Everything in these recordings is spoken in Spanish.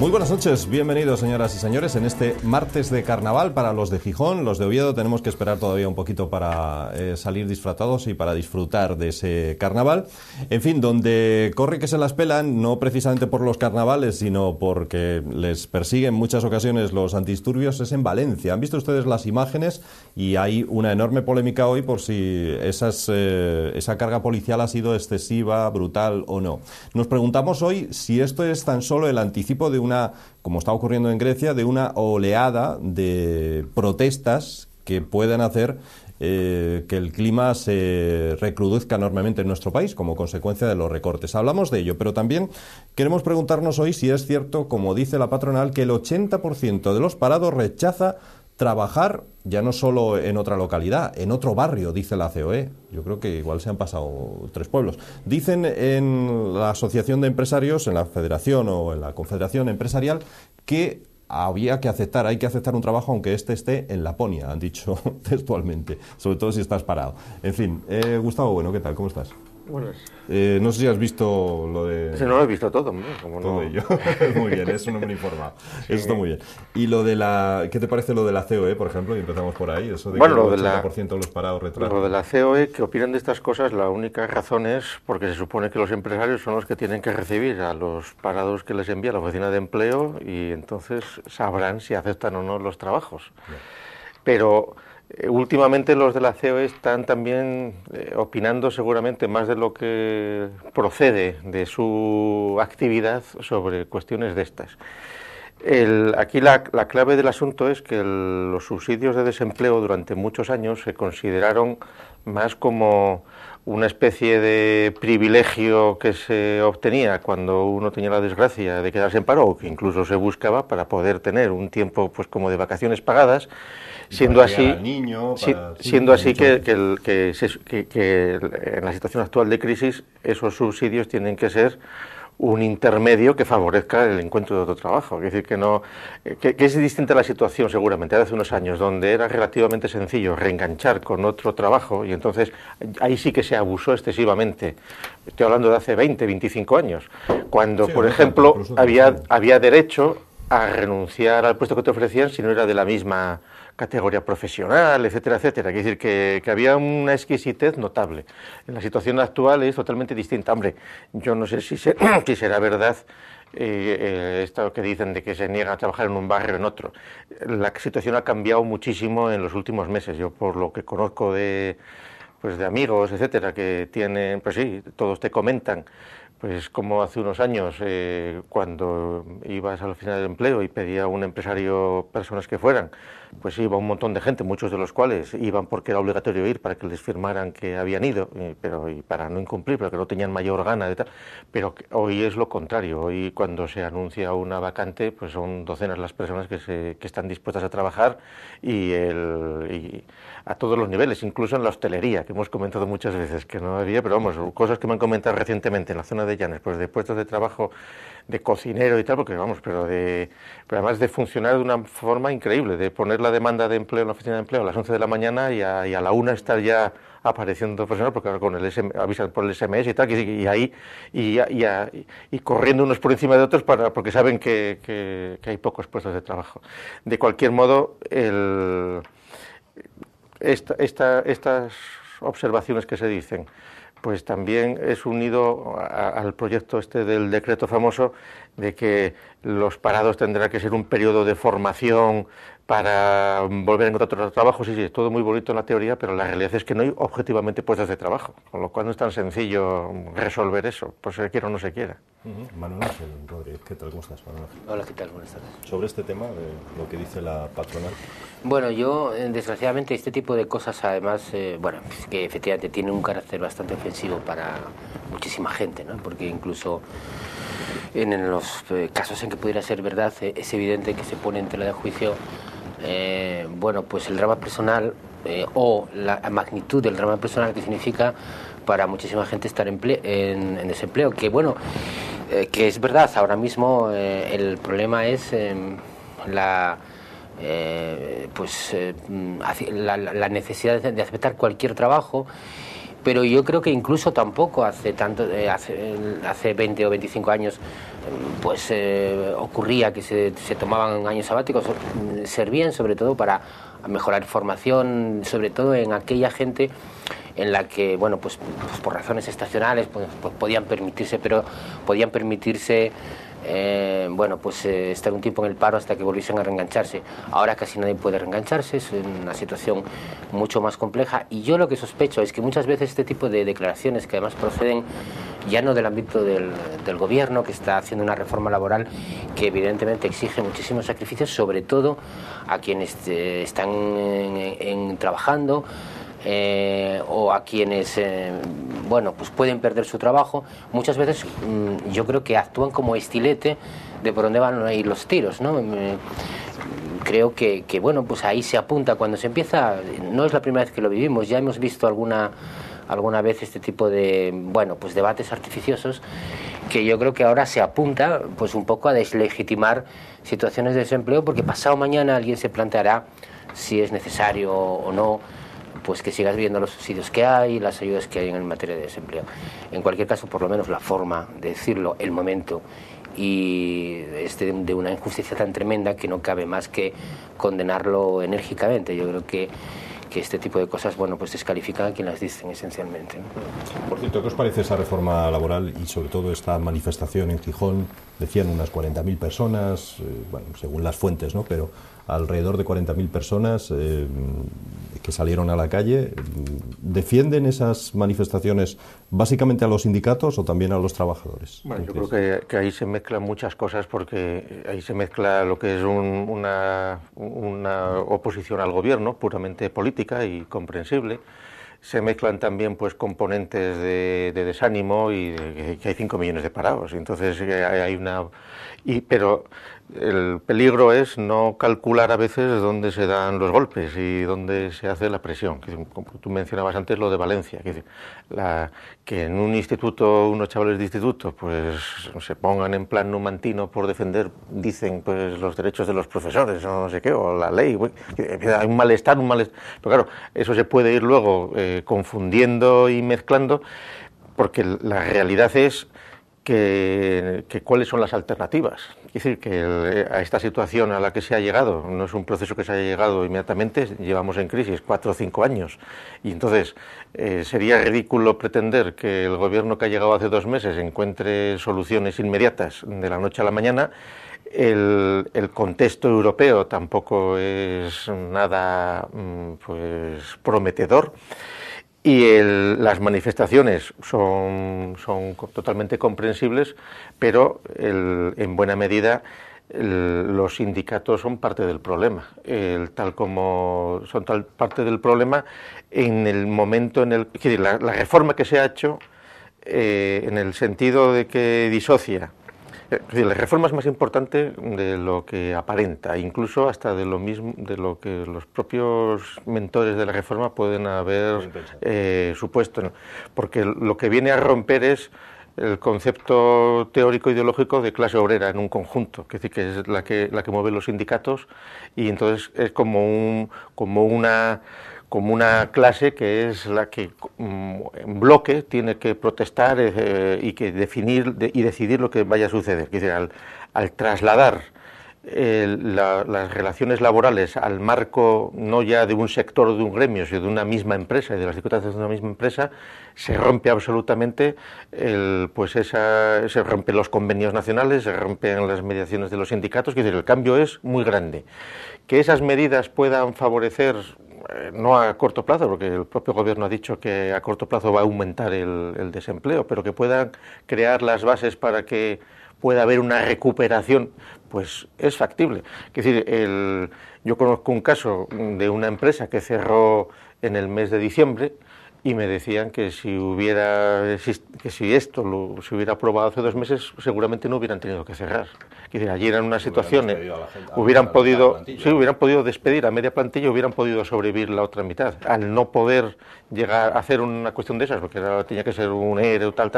Muy buenas noches, bienvenidos señoras y señores en este martes de carnaval. Para los de Gijón, los de Oviedo tenemos que esperar todavía un poquito para salir disfrazados y para disfrutar de ese carnaval. En fin, donde corre que se las pelan, no precisamente por los carnavales, sino porque les persiguen en muchas ocasiones los antidisturbios, es en Valencia. Han visto ustedes las imágenes y hay una enorme polémica hoy por si esa carga policial ha sido excesiva, brutal o no. Nos preguntamos hoy si esto es tan solo el anticipo de una, como está ocurriendo en Grecia, de una oleada de protestas que pueden hacer que el clima se recrudezca enormemente en nuestro país como consecuencia de los recortes. Hablamos de ello, pero también queremos preguntarnos hoy si es cierto, como dice la patronal, que el 80% de los parados rechaza trabajar ya no solo en otra localidad, en otro barrio, dice la COE. Yo creo que igual se han pasado 3 pueblos. Dicen en la Asociación de Empresarios, en la Federación o en la Confederación Empresarial, que hay que aceptar un trabajo aunque esté en Laponia, han dicho textualmente, sobre todo si estás parado. En fin, Gustavo, bueno, ¿qué tal? ¿Cómo estás? Buenas. No sé si has visto lo de... Sí, no lo he visto todo, hombre. Como todo no... ello. Muy bien, es un hombre informado. Sí. Eso está muy bien. ¿Y lo de la... qué te parece lo de la COE, por ejemplo? Y empezamos por ahí. Eso de bueno, que el 80% de los parados retrasan. Lo de la COE, que opinan de estas cosas, la única razón es porque se supone que los empresarios son los que tienen que recibir a los parados que les envía la oficina de empleo y entonces sabrán si aceptan o no los trabajos. Bien. Pero... últimamente los de la COE están también opinando seguramente más de lo que procede de su actividad sobre cuestiones de estas. Aquí la clave del asunto es que los subsidios de desempleo durante muchos años se consideraron más como una especie de privilegio que se obtenía cuando uno tenía la desgracia de quedarse en paro, o que incluso se buscaba para poder tener un tiempo pues como de vacaciones pagadas, siendo así que en la situación actual de crisis esos subsidios tienen que ser un intermedio que favorezca el encuentro de otro trabajo. Es decir, que es distinta la situación seguramente de hace unos años, donde era relativamente sencillo reenganchar con otro trabajo y entonces ahí sí que se abusó excesivamente. Estoy hablando de hace 20, 25 años, cuando, por ejemplo, había derecho a renunciar al puesto que te ofrecían si no era de la misma categoría profesional, etcétera, etcétera. Quiere decir que había una exquisitez notable. En la situación actual es totalmente distinta. Hombre, yo no sé si será verdad esto que dicen de que se niegan a trabajar en un barrio o en otro. La situación ha cambiado muchísimo en los últimos meses. Yo, por lo que conozco de amigos, etcétera, que tienen, pues sí, todos te comentan, pues como hace unos años, cuando ibas a la oficina de empleo y pedía a un empresario personas que fueran, pues iba un montón de gente, muchos de los cuales iban porque era obligatorio ir para que les firmaran que habían ido, y para no incumplir, pero que no tenían mayor gana de tal. Pero hoy es lo contrario. Hoy, cuando se anuncia una vacante, pues son docenas las personas que están dispuestas a trabajar y a todos los niveles, incluso en la hostelería, que hemos comentado muchas veces que no había, pero vamos, cosas que me han comentado recientemente en la zona de Llanes, pues de puestos de trabajo de cocinero y tal, porque vamos, pero además de funcionar de una forma increíble, de poner la demanda de empleo en la oficina de empleo a las 11 de la mañana y a la 1 estar ya apareciendo personal, porque ahora con avisan por el SMS y tal, y ahí y corriendo unos por encima de otros porque saben que hay pocos puestos de trabajo. De cualquier modo, estas observaciones que se dicen, pues también es unido al proyecto este del decreto famoso de que los parados tendrá que ser un periodo de formación para volver a encontrar otro trabajo. Sí, es todo muy bonito en la teoría, pero la realidad es que no hay objetivamente puestos de trabajo, con lo cual no es tan sencillo resolver eso, pues se quiera o no se quiera. Manuel Ángel Rodríguez, ¿qué tal? ¿Cómo estás, Manuel Ángel? Hola, ¿qué tal? Buenas tardes. Sobre este tema de lo que dice la patronal. Bueno, yo, desgraciadamente, este tipo de cosas, además, que efectivamente tiene un carácter bastante ofensivo para muchísima gente, ¿no? Porque incluso en los casos en que pudiera ser verdad, es evidente que se pone en tela de juicio pues el drama personal o la magnitud del drama personal que significa para muchísima gente estar en desempleo, que bueno, que es verdad, ahora mismo el problema es la necesidad de aceptar cualquier trabajo pero yo creo que incluso tampoco hace 20 o 25 años pues ocurría que se tomaban años sabáticos. Servían sobre todo para mejorar formación, sobre todo en aquella gente en la que, bueno, pues por razones estacionales pues podían permitirse estar un tiempo en el paro hasta que volviesen a reengancharse. Ahora casi nadie puede reengancharse, es una situación mucho más compleja, y yo lo que sospecho es que muchas veces este tipo de declaraciones, que además proceden ya no del ámbito del gobierno, que está haciendo una reforma laboral que evidentemente exige muchísimos sacrificios, sobre todo a quienes están trabajando, o a quienes pues pueden perder su trabajo. Muchas veces yo creo que actúan como estilete de por dónde van a ir los tiros, ¿no? Creo que bueno, pues ahí se apunta cuando se empieza. No es la primera vez que lo vivimos, ya hemos visto alguna vez este tipo de debates artificiosos, que yo creo que ahora se apunta pues un poco a deslegitimar situaciones de desempleo, porque pasado mañana alguien se planteará si es necesario o no pues que sigas viendo los subsidios que hay, las ayudas que hay en materia de desempleo. En cualquier caso, por lo menos la forma de decirlo, el momento, y de una injusticia tan tremenda que no cabe más que condenarlo enérgicamente. Yo creo que este tipo de cosas, pues descalifican a quien las dicen esencialmente, ¿no? Por cierto, ¿qué os parece esa reforma laboral y sobre todo esta manifestación en Gijón? Decían unas 40.000 personas, según las fuentes, ¿no? Pero alrededor de 40.000 personas que salieron a la calle. ¿Defienden esas manifestaciones básicamente a los sindicatos o también a los trabajadores? Bueno, yo creo que ahí se mezclan muchas cosas, porque ahí se mezcla lo que es una oposición al gobierno puramente política y comprensible. Se mezclan también pues componentes de desánimo y de que hay 5 millones de parados. Entonces pero el peligro es no calcular a veces dónde se dan los golpes y dónde se hace la presión. Como tú mencionabas antes lo de Valencia, que en un instituto, unos chavales de instituto, pues se pongan en plan numantino por defender, dicen, pues los derechos de los profesores o no sé qué, o la ley. Hay un malestar. Pero claro, eso se puede ir luego confundiendo y mezclando, porque la realidad es que cuáles son las alternativas. Es decir, que a esta situación a la que se ha llegado no es un proceso que se haya llegado inmediatamente, llevamos en crisis 4 o 5 años, y entonces sería ridículo pretender que el gobierno que ha llegado hace 2 meses encuentre soluciones inmediatas de la noche a la mañana. El contexto europeo tampoco es nada prometedor. Y las manifestaciones son totalmente comprensibles, pero en buena medida los sindicatos son parte del problema, parte del problema en el momento en el que la reforma que se ha hecho, en el sentido de que disocia. La reforma es más importante de lo que aparenta, incluso hasta de lo que los propios mentores de la reforma pueden haber supuesto, ¿no? Porque lo que viene a romper es el concepto teórico ideológico de clase obrera en un conjunto, que es la que mueve los sindicatos, y entonces es como una clase que es la que en bloque tiene que protestar y que definir y decidir lo que vaya a suceder. Es decir, al trasladar las relaciones laborales al marco no ya de un sector o de un gremio, sino de una misma empresa y de las circunstancias de una misma empresa, se rompe absolutamente se rompen los convenios nacionales, se rompen las mediaciones de los sindicatos. Es decir, el cambio es muy grande. Que esas medidas puedan favorecer, no a corto plazo, porque el propio gobierno ha dicho que a corto plazo va a aumentar el desempleo, pero que puedan crear las bases para que pueda haber una recuperación, pues es factible. Es decir, yo conozco un caso de una empresa que cerró en el mes de diciembre, y me decían que si esto se hubiera aprobado hace 2 meses, seguramente no hubieran tenido que cerrar. Es decir, allí era una situación, hubieran podido despedir a media plantilla, hubieran podido sobrevivir la otra mitad. Al no poder llegar a hacer una cuestión de esas, porque tenía que ser un ERE o tal,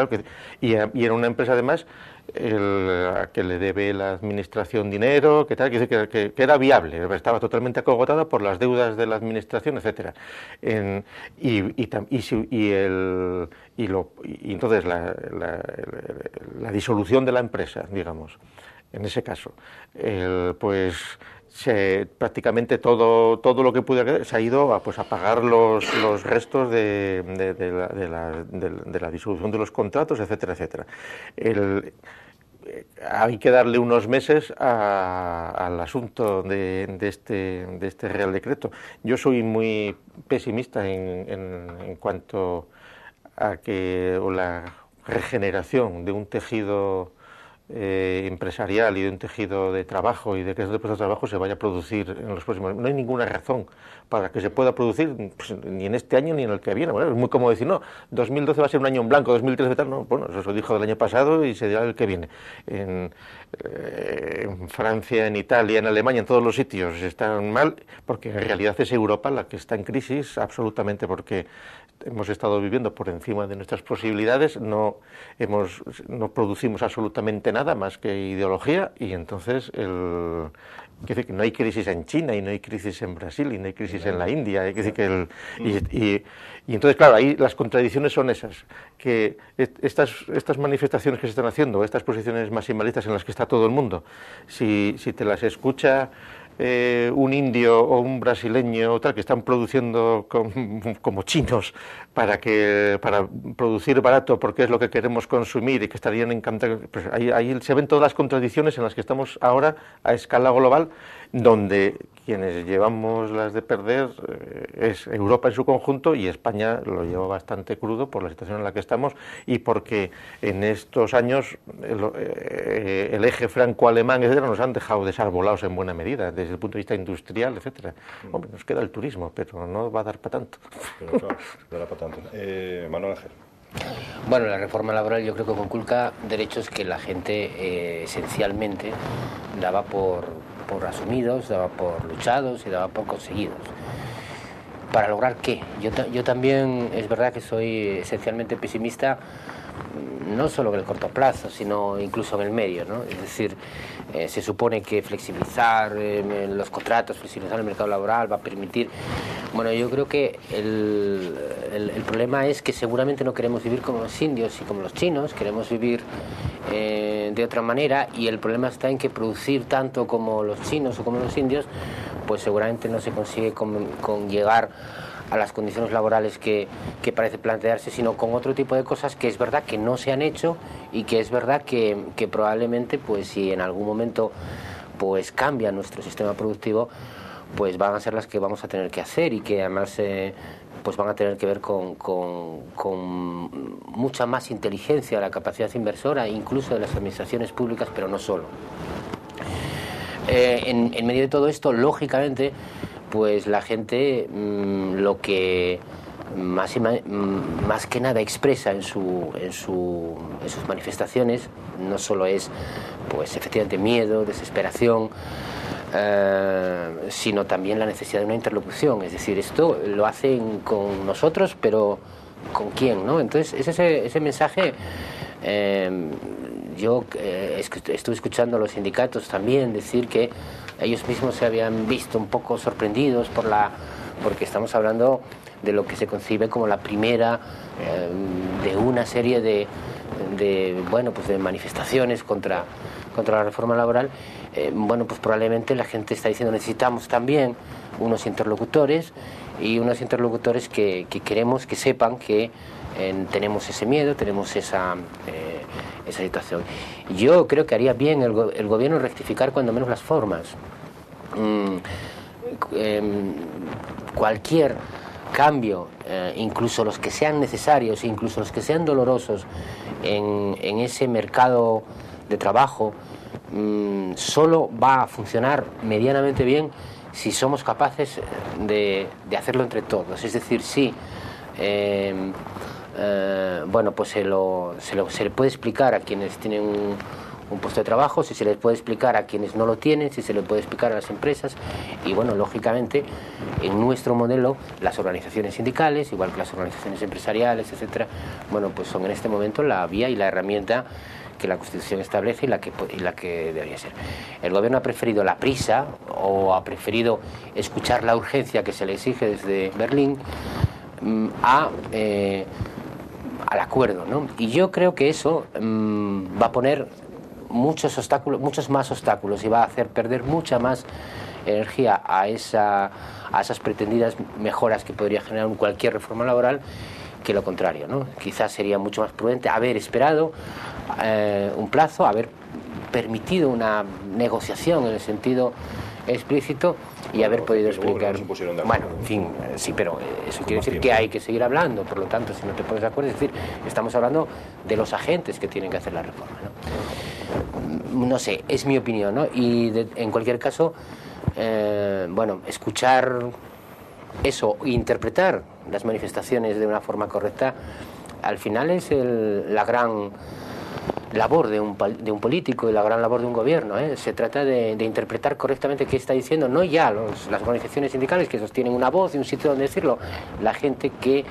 y era una empresa además a que le debe la administración dinero, que tal, que era viable, estaba totalmente acogotada por las deudas de la administración, etcétera. Y entonces la disolución de la empresa, digamos, en ese caso, pues prácticamente todo lo que pude hacer se ha ido a pagar los restos de la disolución de los contratos, etcétera, etcétera. Hay que darle unos meses al asunto de este Real Decreto. Yo soy muy pesimista en cuanto a que la regeneración de un tejido empresarial y de un tejido de trabajo y de que ese puesto de trabajo se vaya a producir en los próximos años. No hay ninguna razón para que se pueda producir pues, ni en este año ni en el que viene. Bueno, es muy como decir, no, 2012 va a ser un año en blanco, 2013 tal, no, bueno, eso se dijo del año pasado y se dirá el que viene. En Francia, en Italia, en Alemania, en todos los sitios están mal, porque en realidad es Europa la que está en crisis absolutamente, porque hemos estado viviendo por encima de nuestras posibilidades, no producimos absolutamente nada más que ideología, y entonces quiere decir que no hay crisis en China y no hay crisis en Brasil y no hay crisis en la India, quiere decir y entonces claro, ahí las contradicciones son esas, que estas manifestaciones que se están haciendo, estas posiciones maximalistas en las que está todo el mundo, si te las escucha un indio o un brasileño o tal, que están produciendo como chinos para producir barato porque es lo que queremos consumir y que estarían encantados, pues ahí se ven todas las contradicciones en las que estamos ahora a escala global, donde quienes llevamos las de perder es Europa en su conjunto, y España lo lleva bastante crudo por la situación en la que estamos y porque en estos años el eje franco-alemán, etcétera, nos han dejado desarbolados en buena medida desde el punto de vista industrial, etcétera. Hombre, nos queda el turismo, pero no va a dar para tanto. Pero claro, no dará para tanto. Manuel Ángel. Bueno, la reforma laboral yo creo que conculca derechos que la gente esencialmente daba por asumidos, daba por luchados y daba por conseguidos. ¿Para lograr qué? Yo también es verdad que soy esencialmente pesimista, no solo en el corto plazo, sino incluso en el medio, ¿no? Es decir, se supone que flexibilizar los contratos, flexibilizar el mercado laboral va a permitir... Bueno, yo creo que el problema es que seguramente no queremos vivir como los indios y como los chinos, queremos vivir de otra manera, y el problema está en que producir tanto como los chinos o como los indios, pues seguramente no se consigue con llegar a las condiciones laborales que parece plantearse, sino con otro tipo de cosas que es verdad que no se han hecho y que es verdad que probablemente, pues si en algún momento pues cambia nuestro sistema productivo, pues van a ser las que vamos a tener que hacer, y que además pues van a tener que ver con mucha más inteligencia, la capacidad inversora, incluso de las administraciones públicas, pero no solo. En medio de todo esto, lógicamente, pues la gente lo que más que nada expresa en sus manifestaciones no solo es, pues efectivamente, miedo, desesperación, sino también la necesidad de una interlocución. Es decir, esto lo hacen con nosotros, pero ¿con quién, no? Entonces ese mensaje, yo estuve escuchando a los sindicatos también decir que ellos mismos se habían visto un poco sorprendidos porque estamos hablando de lo que se concibe como la primera de una serie de manifestaciones contra la reforma laboral. Bueno, pues probablemente la gente está diciendo necesitamos también unos interlocutores, y unos interlocutores que queremos que sepan que tenemos ese miedo, tenemos esa situación. Yo creo que haría bien el gobierno rectificar cuando menos las formas. Cualquier cambio, incluso los que sean necesarios, incluso los que sean dolorosos en ese mercado de trabajo, solo va a funcionar medianamente bien si somos capaces de hacerlo entre todos. Es decir, si pues se le puede explicar a quienes tienen un puesto de trabajo, si se les puede explicar a quienes no lo tienen, si se le puede explicar a las empresas, y bueno, lógicamente en nuestro modelo las organizaciones sindicales, igual que las organizaciones empresariales, etcétera, bueno, pues son en este momento la vía y la herramienta que la Constitución establece y la que debería ser. El gobierno ha preferido la prisa o ha preferido escuchar la urgencia que se le exige desde Berlín al acuerdo, ¿no? Y yo creo que eso va a poner muchos más obstáculos y va a hacer perder mucha más energía a esas pretendidas mejoras que podría generar cualquier reforma laboral que lo contrario, ¿no? Quizás sería mucho más prudente haber esperado un plazo, haber permitido una negociación en el sentido explícito y haber podido explicar. Bueno, en fin, sí, pero eso quiere decir que hay que seguir hablando. Por lo tanto, si no te pones de acuerdo, es decir, estamos hablando de los agentes que tienen que hacer la reforma, ¿no? No sé, es mi opinión, ¿no? Y en cualquier caso, bueno, escuchar eso e interpretar las manifestaciones de una forma correcta, al final es la gran labor de un político y la gran labor de un gobierno, ¿eh? Se trata de interpretar correctamente qué está diciendo, no ya las organizaciones sindicales que sostienen una voz y un sitio donde decirlo, la gente que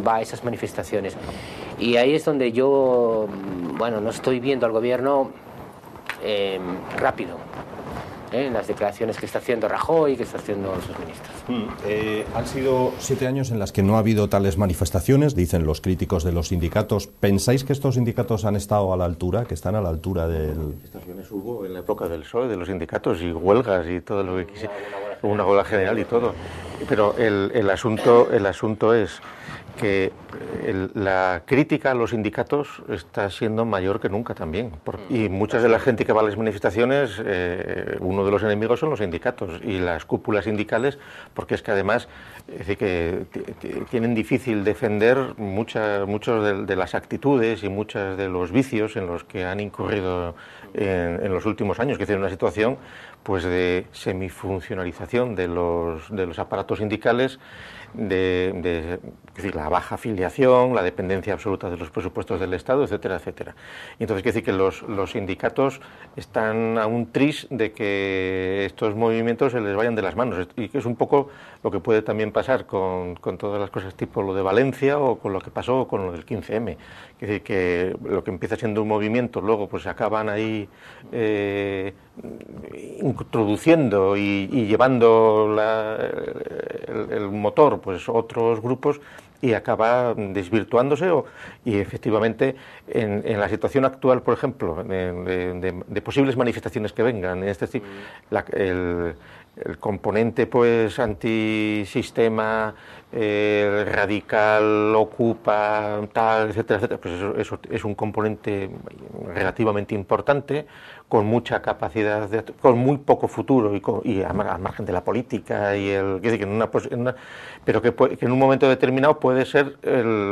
va a esas manifestaciones. Y ahí es donde yo, bueno, no estoy viendo al gobierno rápido, en las declaraciones que está haciendo Rajoy, que está haciendo sus ministros. Han sido 7 años en las que no ha habido tales manifestaciones, dicen los críticos de los sindicatos. ¿Pensáis que estos sindicatos han estado a la altura, que están a la altura del...? Manifestaciones hubo en la época del PSOE, de los sindicatos, y huelgas y todo lo que quisiera, una huelga general y todo. Pero el asunto es que la crítica a los sindicatos está siendo mayor que nunca también. Y muchas de la gente que va a las manifestaciones, uno de los enemigos son los sindicatos y las cúpulas sindicales, porque es que además es decir, que tienen difícil defender muchas de las actitudes y muchos de los vicios en los que han incurrido en los últimos años, que es una situación pues de semifuncionalización de los aparatos sindicales, es decir, la baja afiliación, la dependencia absoluta de los presupuestos del Estado, etcétera, etcétera. Y entonces quiere decir que los sindicatos están a un tris de que estos movimientos se les vayan de las manos, y que es un poco lo que puede también pasar con todas las cosas tipo lo de Valencia o con lo que pasó con lo del 15M. Es decir, que lo que empieza siendo un movimiento luego pues acaban ahí introduciendo y llevando el motor pues otros grupos, y acaba desvirtuándose y efectivamente en la situación actual, por ejemplo, de posibles manifestaciones que vengan en este tipo, el componente pues antisistema, radical, ocupa, tal, etcétera, etcétera, pues eso es un componente relativamente importante, con mucha capacidad, con muy poco futuro y al margen de la política, pero que en un momento determinado puede ser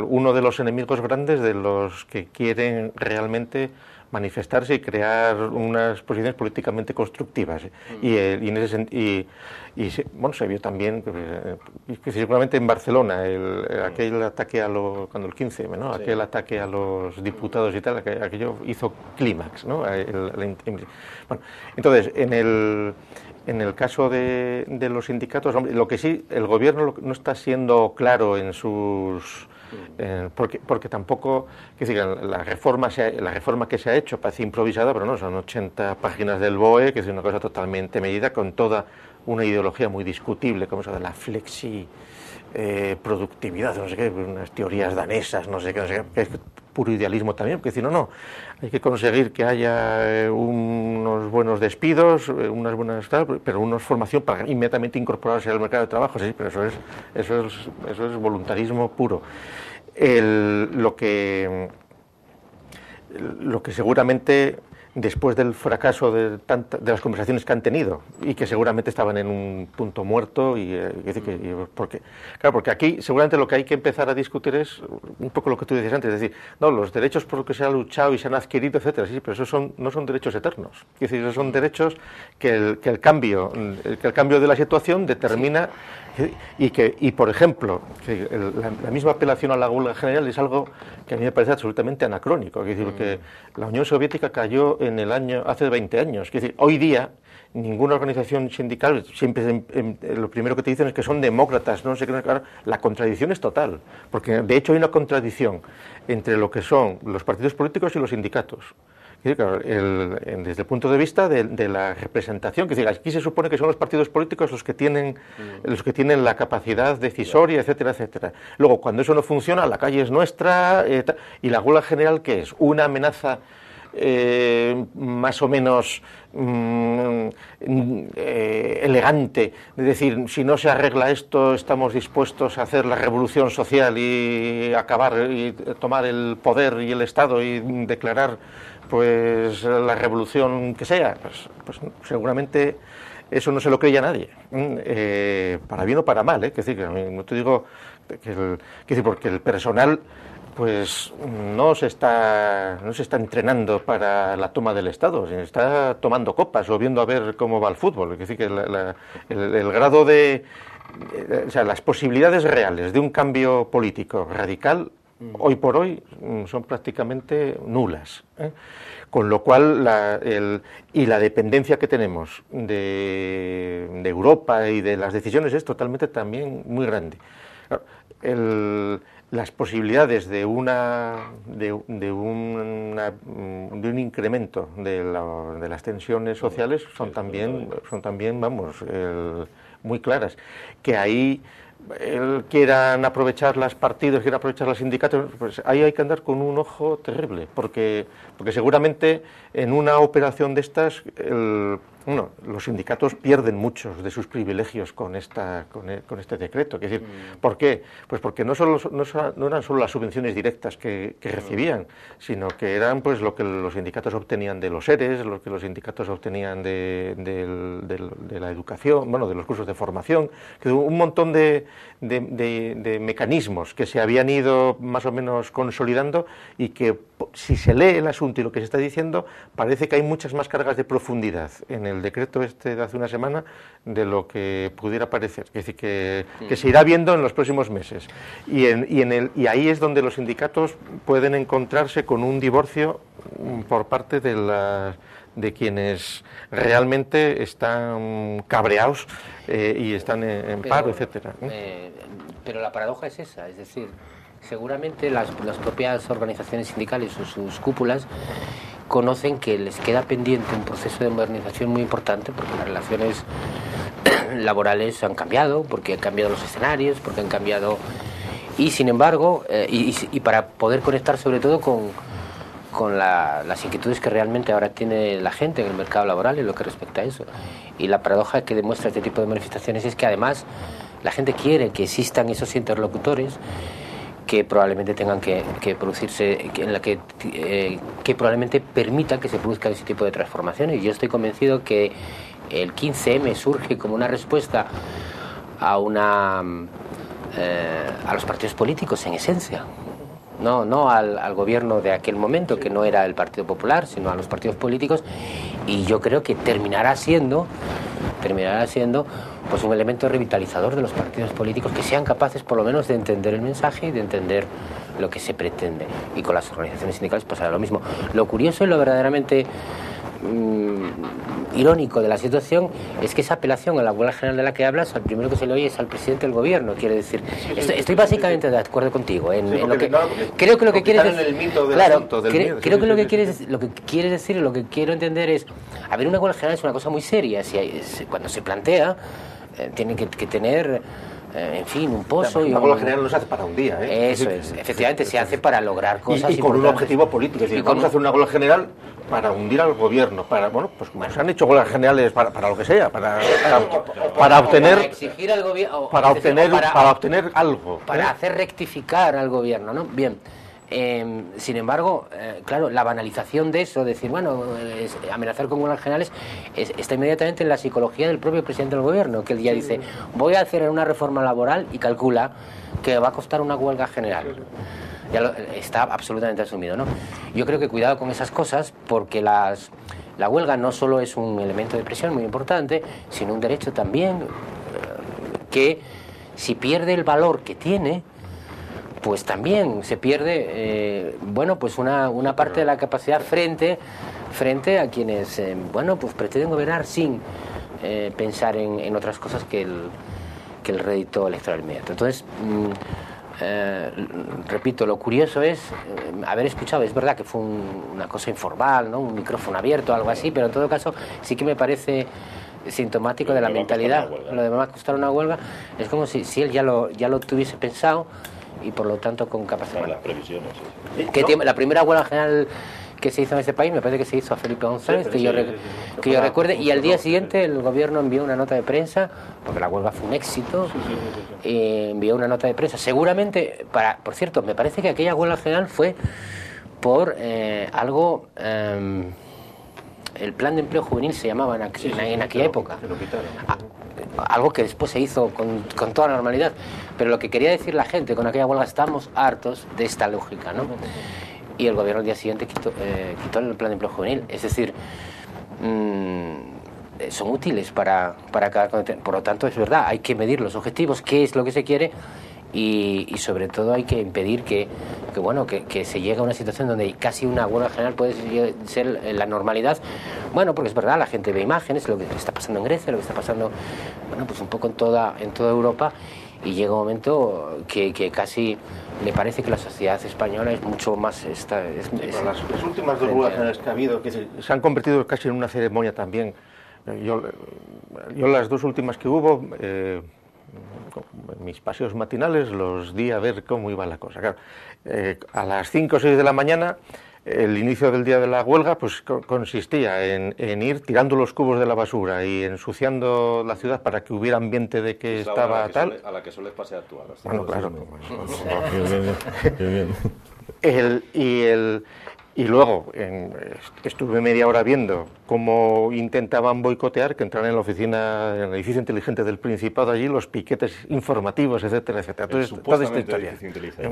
uno de los enemigos grandes de los que quieren realmente manifestarse y crear unas posiciones políticamente constructivas. Bueno, se vio también, que seguramente en Barcelona, aquel ataque cuando el 15M, ¿no? Sí. Aquel ataque a los diputados y tal, aquello hizo clímax, ¿no? Bueno, entonces, en el caso de los sindicatos, lo que sí, el gobierno no está siendo claro en sus... porque tampoco, es decir, la reforma que se ha hecho parece improvisada, pero no, son 80 páginas del BOE, que es una cosa totalmente medida, con toda una ideología muy discutible, como eso de la flexi productividad, no sé qué, unas teorías danesas, no sé qué, que es puro idealismo también, porque si no, hay que conseguir que haya unos buenos despidos, unas buenas, pero una formación para inmediatamente incorporarse al mercado de trabajo, sí, pero eso es voluntarismo puro. Lo que seguramente, después del fracaso de las conversaciones que han tenido, y que seguramente estaban en un punto muerto, porque aquí seguramente lo que hay que empezar a discutir es un poco lo que tú decías antes, es decir, no, los derechos por los que se ha luchado y se han adquirido, etcétera, sí, pero esos no son derechos eternos, es decir, esos son derechos que el cambio de la situación determina Y por ejemplo, la misma apelación a la huelga general es algo que a mí me parece absolutamente anacrónico. Es decir, que la Unión Soviética cayó hace 20 años. Es decir, hoy día ninguna organización sindical, siempre lo primero que te dicen es que son demócratas, no sé qué. La contradicción es total, porque de hecho hay una contradicción entre lo que son los partidos políticos y los sindicatos. Claro, desde el punto de vista de la representación, que aquí se supone que son los partidos políticos los que tienen la capacidad decisoria, etcétera, etcétera. Luego, cuando eso no funciona, la calle es nuestra, y la huelga general, ¿qué es? Una amenaza más o menos elegante, de decir, si no se arregla esto, estamos dispuestos a hacer la revolución social y acabar y tomar el poder y el Estado y declarar pues la revolución que sea. Pues seguramente eso no se lo creía nadie, para bien o para mal, que decir, no te digo porque el personal pues no se está entrenando para la toma del Estado, se está tomando copas o viendo a ver cómo va el fútbol. Es decir, que el grado o sea, las posibilidades reales de un cambio político radical hoy por hoy son prácticamente nulas, Con lo cual la dependencia que tenemos de Europa y de las decisiones es totalmente también muy grande. Las posibilidades de un incremento de las tensiones sociales son también vamos, muy claras. Que ahí quieran aprovechar los partidos, quieran aprovechar los sindicatos, pues ahí hay que andar con un ojo terrible, porque seguramente en una operación de estas los sindicatos pierden muchos de sus privilegios con este decreto. Es decir, ¿por qué? Pues porque no eran solo las subvenciones directas que recibían, sino que eran pues lo que los sindicatos obtenían de los ERES, lo que los sindicatos obtenían de la educación, bueno, de los cursos de formación, que un montón de mecanismos que se habían ido más o menos consolidando y que, si se lee el asunto y lo que se está diciendo, parece que hay muchas más cargas de profundidad en el decreto de hace una semana de lo que pudiera parecer. Es decir, que se irá viendo en los próximos meses. Y ahí es donde los sindicatos pueden encontrarse con un divorcio por parte de quienes realmente están cabreados y están en paro, etcétera. Pero la paradoja es esa, es decir, seguramente las propias organizaciones sindicales o sus cúpulas conocen que les queda pendiente un proceso de modernización muy importante, porque las relaciones laborales han cambiado, porque han cambiado los escenarios, porque han cambiado... Y sin embargo, y para poder conectar sobre todo con las inquietudes que realmente ahora tiene la gente en el mercado laboral en lo que respecta a eso. Y la paradoja que demuestra este tipo de manifestaciones es que además la gente quiere que existan esos interlocutores que probablemente tengan que producirse, que probablemente permitan que se produzcan ese tipo de transformaciones. Y yo estoy convencido que el 15M surge como una respuesta a los partidos políticos en esencia. No al gobierno de aquel momento, que no era el Partido Popular, sino a los partidos políticos, y yo creo que terminará siendo pues un elemento revitalizador de los partidos políticos, que sean capaces por lo menos de entender el mensaje y de entender lo que se pretende. Y con las organizaciones sindicales pasará lo mismo. Lo curioso y lo verdaderamente irónico de la situación es que esa apelación a la huelga general de la que hablas, al primero que se le oye es al presidente del gobierno. Quiere decir, estoy básicamente de acuerdo contigo en lo que creo que lo que quieres decir, creo que lo que quieres decir, lo que quiero entender es, a ver, una huelga general es una cosa muy seria. Cuando se plantea, tiene que tener en fin, un pozo. Una huelga general no se hace para un día, Eso es, efectivamente, se hace para lograr cosas y con un objetivo político. Es decir, vamos a hacer una huelga general para hundir al gobierno, pues como se han hecho huelgas generales para lo que sea, para obtener, para exigir al gobierno, para obtener algo, para hacer rectificar al gobierno, ¿no? Bien. Sin embargo, claro, la banalización de eso, decir, bueno, amenazar con huelgas generales, está inmediatamente en la psicología del propio presidente del gobierno, que el día dice, voy a hacer una reforma laboral y calcula que va a costar una huelga general. Está absolutamente asumido, ¿no? Yo creo que cuidado con esas cosas, porque la huelga no solo es un elemento de presión muy importante, sino un derecho también que si pierde el valor que tiene, pues también se pierde, bueno, pues una parte de la capacidad frente a quienes, bueno, pues pretenden gobernar sin pensar en otras cosas que el rédito electoral inmediato. Entonces, repito, lo curioso es haber escuchado, es verdad que fue una cosa informal, ¿no? Un micrófono abierto, algo así, pero en todo caso sí que me parece sintomático de la mentalidad. Lo de me va a costar una huelga es como si él ya lo tuviese pensado y por lo tanto con capacidad. Las previsiones. ¿No? La primera huelga general que se hizo en este país, me parece que se hizo a Felipe González, que yo recuerde, y al día siguiente el gobierno envió una nota de prensa, porque la huelga fue un éxito, envió una nota de prensa, seguramente, por cierto, me parece que aquella huelga general fue por algo, el plan de empleo juvenil se llamaba en aquella época. Algo que después se hizo con toda normalidad, pero lo que quería decir la gente con aquella huelga, estamos hartos de esta lógica, ¿no? Y el gobierno al día siguiente quitó el plan de empleo juvenil. Es decir, son útiles para acabar con por lo tanto, es verdad, hay que medir los objetivos, qué es lo que se quiere y sobre todo hay que impedir que se llegue a una situación donde casi una huelga general puede ser la normalidad. Bueno, porque es verdad, la gente ve imágenes, lo que está pasando en Grecia, lo que está pasando, bueno, pues un poco en toda Europa, y llega un momento que casi me parece que la sociedad española es mucho más... Las últimas dos huelgas generales que ha habido, que se han convertido casi en una ceremonia también. Yo las dos últimas que hubo, en mis paseos matinales los di a ver cómo iba la cosa. Claro, a las 5 o 6 de la mañana, el inicio del día de la huelga pues consistía en ir tirando los cubos de la basura y ensuciando la ciudad para que hubiera ambiente de que estaba tal. A la que sueles pasear tú. Bueno, claro. Bien. Y luego estuve media hora viendo cómo intentaban boicotear que entraran en la oficina, en el edificio inteligente del Principado, allí los piquetes informativos, etcétera, etcétera. Entonces, toda esta historia.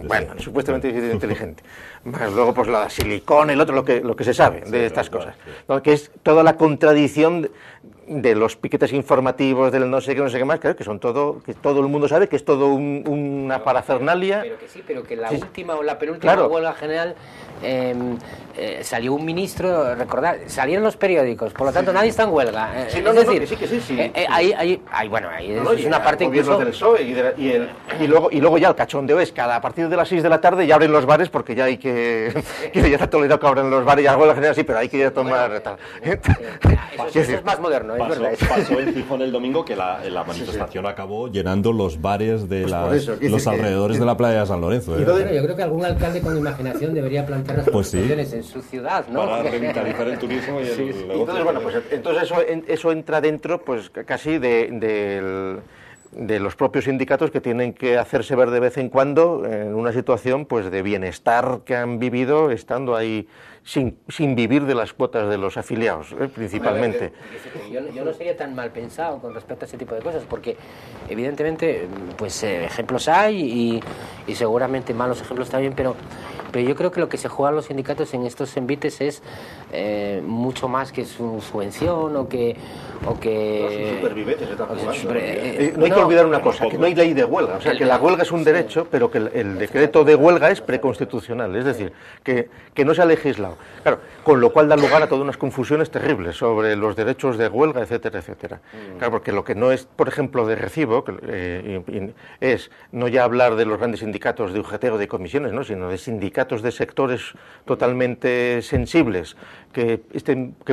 Bueno, supuestamente edificio inteligente. Más luego, pues la silicona, el otro, lo que se sabe de estas cosas. ¿No? Que es toda la contradicción de los piquetes informativos, del no sé qué más, claro, que son todo, que todo el mundo sabe que es todo una parafernalia. Pero que la última o la penúltima huelga general salió un ministro, recordad, salieron los periódicos, por lo tanto nadie está en huelga. Sí, es una parte incluso del PSOE y luego ya el cachondeo es que a partir de las 6 de la tarde ya abren los bares porque ya hay que ya está tolerado que abran los bares y la huelga general sí, pero hay que ir a tomar tal. Eso es más moderno. Pasó en Gijón el domingo que la manifestación acabó llenando los bares de los alrededores de la playa de San Lorenzo. Yo creo que algún alcalde con imaginación debería plantear las cuestiones en su ciudad, ¿no? Para revitalizar el turismo y el negocio. Entonces, bueno, pues entonces eso entra dentro, pues casi de los propios sindicatos que tienen que hacerse ver de vez en cuando en una situación pues de bienestar que han vivido estando ahí sin vivir de las cuotas de los afiliados, principalmente. Yo no sería tan mal pensado con respecto a ese tipo de cosas, porque evidentemente pues ejemplos hay y seguramente malos ejemplos también, pero yo creo que lo que se juegan los sindicatos en estos envites es mucho más que su subvención o que No, son supervivencias, no hay que olvidar una cosa, que no hay ley de huelga, o sea, que la huelga es un derecho, pero que el decreto de huelga es preconstitucional, es decir, que no se ha legislado. Claro, con lo cual da lugar a todas unas confusiones terribles sobre los derechos de huelga, etcétera, etcétera. Claro, porque lo que no es, por ejemplo, de recibo, es no ya hablar de los grandes sindicatos de UGT o de comisiones, ¿no?, sino de sindicatos de sectores totalmente sensibles que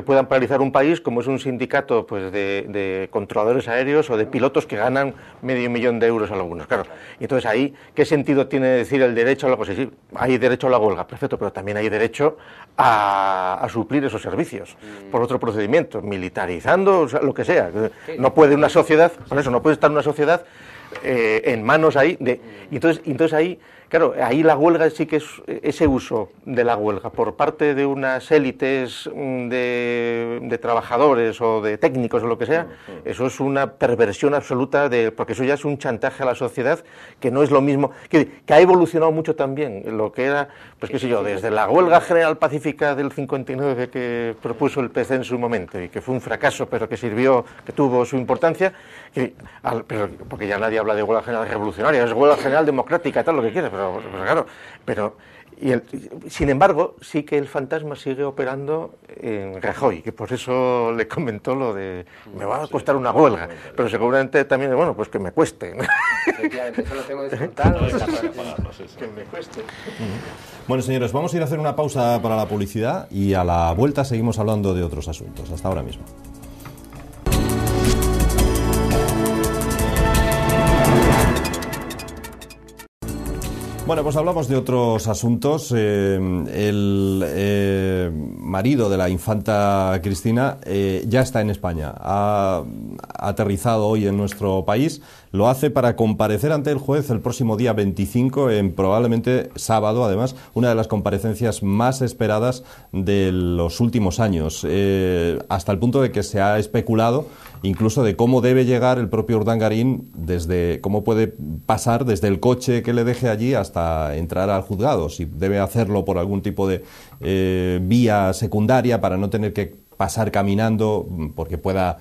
puedan paralizar un país, como es un sindicato pues de controladores aéreos o de pilotos que ganan $500,000 euros algunos. Claro, y entonces ahí, ¿qué sentido tiene decir el derecho a la cosa? Sí, hay derecho a la huelga, perfecto, pero también hay derecho a suplir esos servicios por otro procedimiento, militarizando, o sea, lo que sea. No puede una sociedad, por eso no puede estar una sociedad en manos ahí y entonces ahí Claro, ahí la huelga sí que es ese uso de la huelga por parte de unas élites de trabajadores o de técnicos o lo que sea, eso es una perversión absoluta, porque eso ya es un chantaje a la sociedad que no es lo mismo, que ha evolucionado mucho también, lo que era, pues qué sé yo, desde la huelga general pacífica del 59 que propuso el PC en su momento y que fue un fracaso, pero que sirvió, que tuvo su importancia, porque ya nadie habla de huelga general revolucionaria, es huelga general democrática, tal lo que quieras, pero claro, sin embargo, sí que el fantasma sigue operando en Rajoy, que por eso le comentó lo de me va a costar una huelga, pero seguramente también, bueno, pues que me cueste. Efectivamente, eso lo tengo descontado. Que me cueste. Bueno, señores, vamos a ir a hacer una pausa para la publicidad y a la vuelta seguimos hablando de otros asuntos. Hasta ahora mismo. Bueno, pues hablamos de otros asuntos. El marido de la infanta Cristina ya está en España. Ha aterrizado hoy en nuestro país. Lo hace para comparecer ante el juez el próximo día 25, probablemente sábado, además, una de las comparecencias más esperadas de los últimos años, hasta el punto de que se ha especulado incluso de cómo debe llegar el propio Urdangarín, cómo puede pasar desde el coche que le deje allí hasta entrar al juzgado, si debe hacerlo por algún tipo de vía secundaria para no tener que pasar caminando porque pueda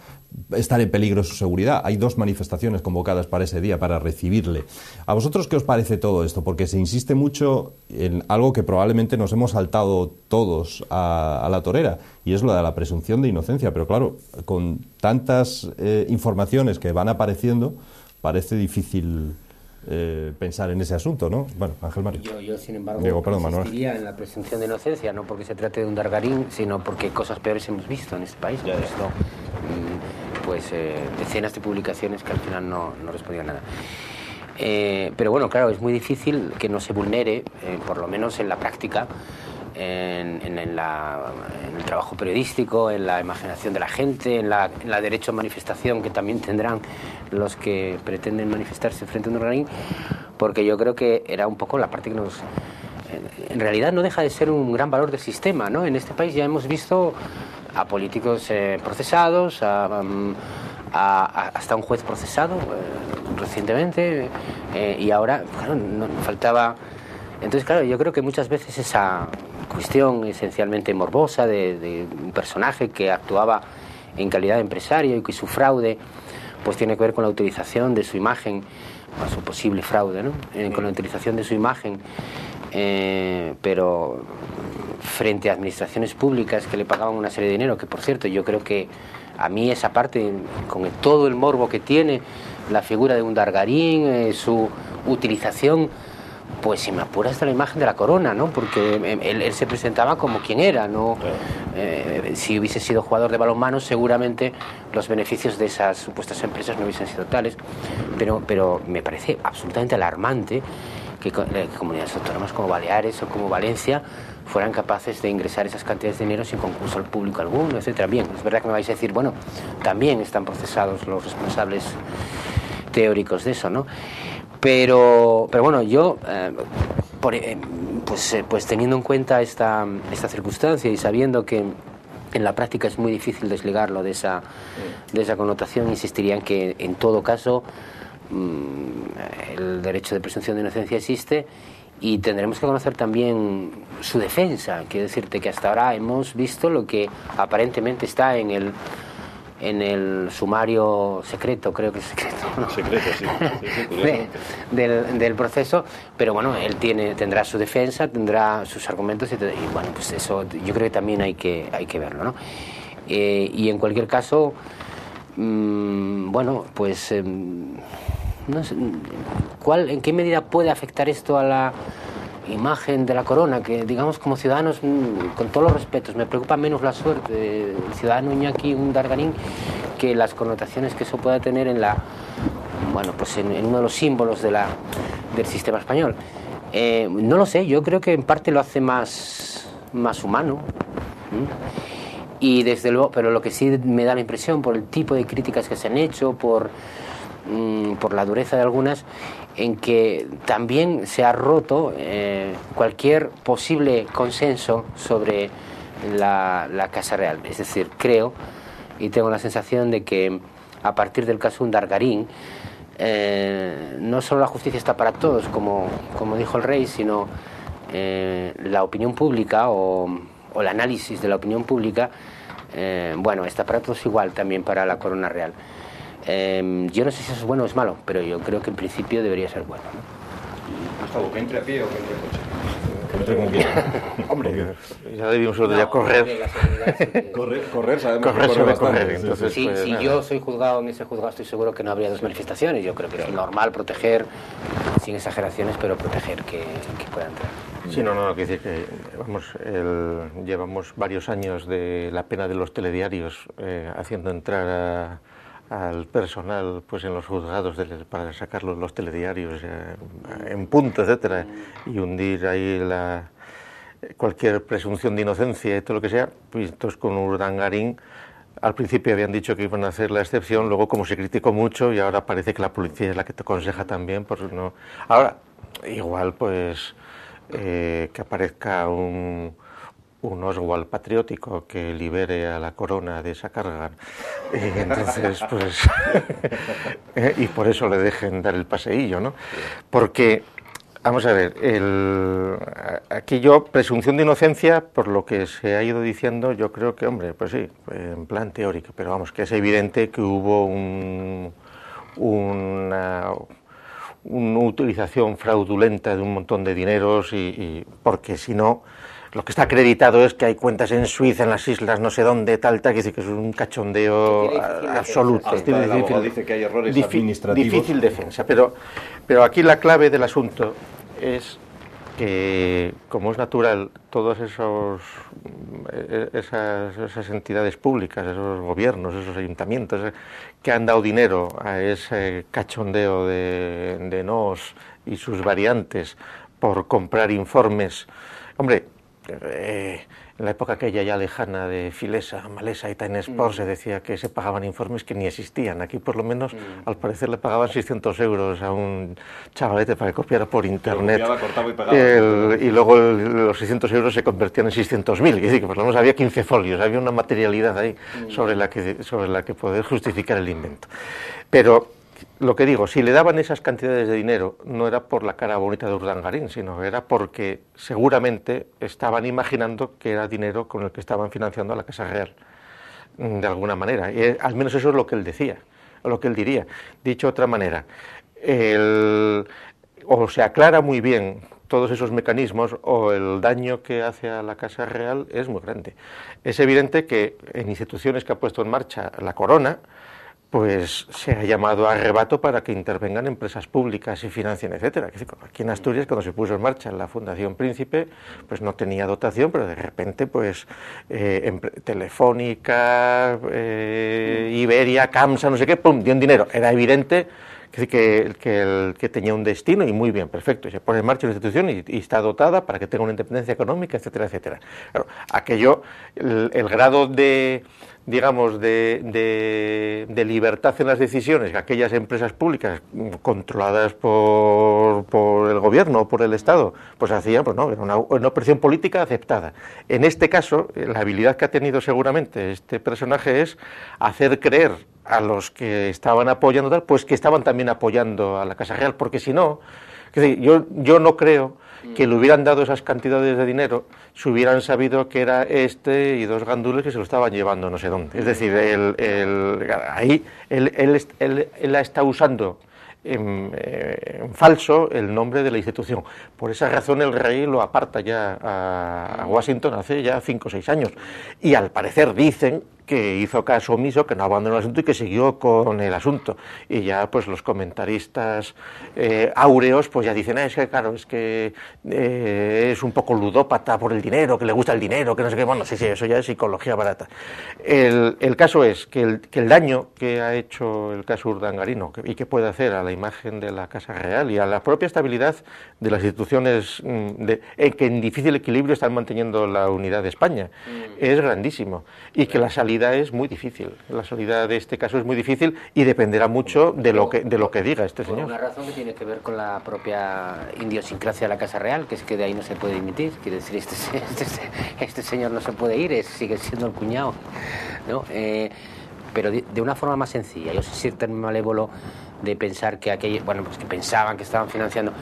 estar en peligro su seguridad. Hay 2 manifestaciones convocadas para ese día para recibirle. ¿A vosotros qué os parece todo esto? Porque se insiste mucho en algo que probablemente nos hemos saltado todos a la torera, y es lo de la presunción de inocencia. Pero claro, con tantas informaciones que van apareciendo, parece difícil pensar en ese asunto, ¿no? Bueno, Ángel Mario. Yo sin embargo, insistiría en la presunción de inocencia, no porque se trate de un Urdangarín, sino porque cosas peores hemos visto en este país. Hemos visto decenas de publicaciones que al final no respondían nada. Pero bueno, claro, es muy difícil que no se vulnere, por lo menos en la práctica, en el trabajo periodístico, en la imaginación de la gente, en la derecho a manifestación que también tendrán los que pretenden manifestarse frente a un Urdangarín, porque yo creo que era un poco la parte que nos... En realidad no deja de ser un gran valor del sistema, ¿no? En este país ya hemos visto a políticos procesados, hasta un juez procesado recientemente, y ahora, claro, no faltaba... Entonces, claro, yo creo que muchas veces esa cuestión esencialmente morbosa de un personaje que actuaba en calidad de empresario y que su fraude pues tiene que ver con la utilización de su imagen, o su posible fraude, ¿no? Con la utilización de su imagen, pero frente a administraciones públicas que le pagaban una serie de dinero, que por cierto yo creo que a mí esa parte, con todo el morbo que tiene la figura de Urdangarín, su utilización, pues si me apuras de la imagen de la corona, ¿no? Porque él se presentaba como quien era, ¿no? Si hubiese sido jugador de balonmano, seguramente los beneficios de esas supuestas empresas no hubiesen sido tales, pero me parece absolutamente alarmante que comunidades autónomas como Baleares o como Valencia fueran capaces de ingresar esas cantidades de dinero sin concurso al público alguno, etcétera. Bien, es verdad que me vais a decir, bueno, también están procesados los responsables teóricos de eso, ¿no? Pero bueno, yo, pues teniendo en cuenta esta circunstancia y sabiendo que en la práctica es muy difícil desligarlo de esa connotación, insistiría en que en todo caso el derecho de presunción de inocencia existe y tendremos que conocer también su defensa. Quiero decirte que hasta ahora hemos visto lo que aparentemente está en el sumario secreto, creo que es secreto, ¿no? Secreto, sí. del proceso, pero bueno, él tendrá su defensa, tendrá sus argumentos y bueno, pues eso yo creo que también hay que verlo, ¿no? Y en cualquier caso, bueno, pues no sé, ¿en qué medida puede afectar esto a la imagen de la corona? Que digamos como ciudadanos, con todos los respetos, me preocupa menos la suerte del ciudadano Iñaki Urdangarín que las connotaciones que eso pueda tener en uno de los símbolos del sistema español. No lo sé, yo creo que en parte lo hace más humano. Y desde luego, pero lo que sí me da la impresión por el tipo de críticas que se han hecho, por por la dureza de algunas, en que también se ha roto cualquier posible consenso sobre la Casa Real. Es decir, creo y tengo la sensación de que a partir del caso Undargarín, no solo la justicia está para todos, como dijo el rey, sino la opinión pública o el análisis de la opinión pública, bueno, está para todos igual también para la Corona Real. Yo no sé si eso es bueno o es malo, pero yo creo que en principio debería ser bueno, ¿no? Gustavo, ¿que entre a pie o que entre en coche? Hombre, ya debimos ya correr. Correr, sabemos correr que sobre corre correr. Entonces, sí, pues, si yo soy juzgado en ese juzgado, estoy seguro que no habría 2 manifestaciones. Yo creo que es normal proteger, sin exageraciones, pero proteger que pueda entrar. Sí, no, quiero decir que llevamos varios años de la pena de los telediarios haciendo entrar al personal pues en los juzgados para sacar los telediarios en punto, etcétera, y hundir ahí cualquier presunción de inocencia y todo lo que sea. Pues entonces con Urdangarín al principio habían dicho que iban a hacer la excepción, luego como se criticó mucho y ahora parece que la policía es la que te aconseja también, pues no. Ahora igual pues que aparezca un Oswald patriótico que libere a la corona de esa carga, y entonces pues y por eso le dejen dar el paseillo, ¿no? Porque vamos a ver, aquí yo presunción de inocencia, por lo que se ha ido diciendo, yo creo que, hombre, pues sí, en plan teórico, pero vamos, que es evidente que hubo una utilización fraudulenta de un montón de dineros y porque si no, lo que está acreditado es que hay cuentas en Suiza, en las islas, no sé dónde, tal, que dice que es un cachondeo absoluto. Hasta el abogado dice que hay errores administrativos. Difícil defensa, pero aquí la clave del asunto es que, como es natural, todas esas entidades públicas, esos gobiernos, esos ayuntamientos que han dado dinero a ese cachondeo de NOS y sus variantes por comprar informes, hombre, en la época aquella ya lejana de Filesa, Malesa y Time Sport se decía que se pagaban informes que ni existían. Aquí por lo menos al parecer le pagaban 600 euros a un chavalete para que copiara por internet. Cortaba y pegaba. Y luego los 600 euros se convertían en 600.000. Es decir, que por lo menos había 15 folios, había una materialidad ahí sobre la que poder justificar el invento. Pero lo que digo, si le daban esas cantidades de dinero, no era por la cara bonita de Urdangarín, sino era porque seguramente estaban imaginando que era dinero con el que estaban financiando a la Casa Real, de alguna manera. Y al menos eso es lo que él decía, o lo que él diría. Dicho de otra manera, o se aclara muy bien todos esos mecanismos, o el daño que hace a la Casa Real es muy grande. Es evidente que en instituciones que ha puesto en marcha la Corona, pues se ha llamado a arrebato para que intervengan empresas públicas y financien, etcétera. Aquí en Asturias, cuando se puso en marcha la Fundación Príncipe, pues no tenía dotación, pero de repente, pues Telefónica, Iberia, Camsa, no sé qué, pum, dio un dinero. Era evidente que tenía un destino y muy bien, perfecto. Y se pone en marcha una institución y está dotada para que tenga una independencia económica, etcétera, etcétera. Claro, aquello, el grado de, digamos, de libertad en las decisiones que aquellas empresas públicas controladas por el gobierno o por el Estado, pues hacían, pues no, era una operación política aceptada. En este caso, la habilidad que ha tenido seguramente este personaje es hacer creer a los que estaban apoyando tal, pues que estaban también apoyando a la Casa Real, porque si no, yo no creo que le hubieran dado esas cantidades de dinero si hubieran sabido que era y dos gandules que se lo estaban llevando no sé dónde. Es decir, ahí él ha estado usando en falso el nombre de la institución. Por esa razón el rey lo aparta ya a Washington hace ya 5 o 6 años. Y al parecer dicen que hizo caso omiso, que no abandonó el asunto y que siguió con el asunto. Y ya pues los comentaristas áureos pues ya dicen, es que claro, es que es un poco ludópata por el dinero, que le gusta el dinero, que no sé qué. Bueno, sí, eso ya es psicología barata. El caso es que el daño que ha hecho el caso Urdangarino y que puede hacer a la imagen de la Casa Real y a la propia estabilidad de las instituciones que en difícil equilibrio están manteniendo la unidad de España es grandísimo. Y que la salida salida es muy difícil. La salida de este caso es muy difícil y dependerá mucho de lo que diga este señor. Por una razón que tiene que ver con la propia idiosincrasia de la Casa Real, que es que de ahí no se puede dimitir. Quiere decir, este señor no se puede ir, sigue siendo el cuñado, ¿no? Pero de una forma más sencilla. Yo soy tan malévolo de pensar que pues que pensaban que estaban financiando.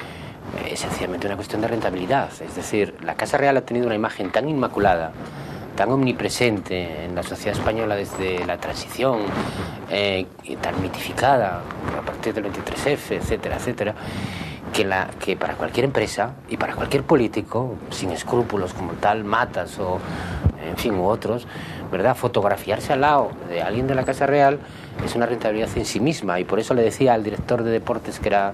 Es sencillamente una cuestión de rentabilidad. Es decir, la Casa Real ha tenido una imagen tan inmaculada, tan omnipresente en la sociedad española desde la transición, y tan mitificada a partir del 23F, etcétera, etcétera, que para cualquier empresa y para cualquier político, sin escrúpulos como tal, Matas o, en fin, u otros, ¿verdad?, fotografiarse al lado de alguien de la Casa Real es una rentabilidad en sí misma. Y por eso le decía al director de deportes, que era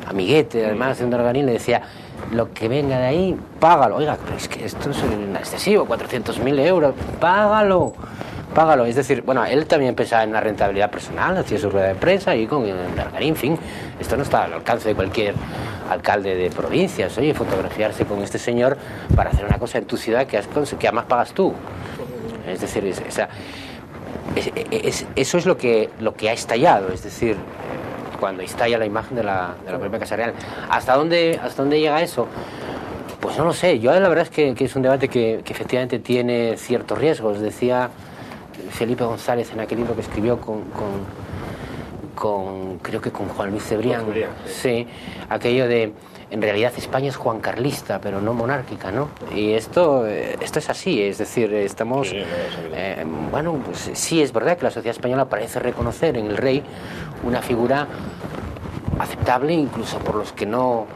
amiguete, además de un Dargarín, le decía: lo que venga de ahí, págalo. Oiga, pero es que esto es excesivo, 400.000 euros, págalo. Es decir, bueno, él también pensaba en la rentabilidad personal, hacía su rueda de prensa y con Dargarín, en fin, esto no está al alcance de cualquier alcalde de provincias. Oye, fotografiarse con este señor para hacer una cosa en tu ciudad que además pagas tú. Es decir, eso es lo que ha estallado, es decir, cuando estalla la imagen de la propia Casa Real. ¿Hasta dónde llega eso? Pues no lo sé. Yo la verdad es que es un debate que efectivamente tiene ciertos riesgos. Decía Felipe González en aquel libro que escribió creo que con Juan Luis Cebrián, sí, aquello de: en realidad España es juancarlista, pero no monárquica, ¿no? Y esto es así, es decir, estamos... bueno, pues sí, es verdad que la sociedad española parece reconocer en el rey una figura aceptable, incluso por los que nunca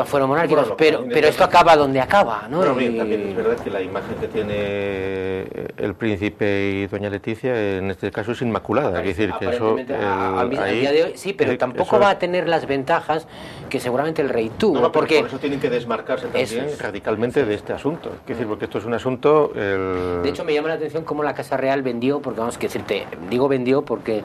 fueron monárquicos, pero esto acaba donde acaba, ¿no? Bueno, bien, también es verdad que la imagen que tiene el príncipe y doña Leticia en este caso es inmaculada, es decir, que eso al día de hoy sí, pero tampoco va a tener las ventajas que seguramente el rey tuvo, no, porque por eso tienen que desmarcarse también radicalmente de este asunto, es decir, porque esto es un asunto de hecho me llama la atención cómo la Casa Real vendió, porque vamos a decirte, digo vendió porque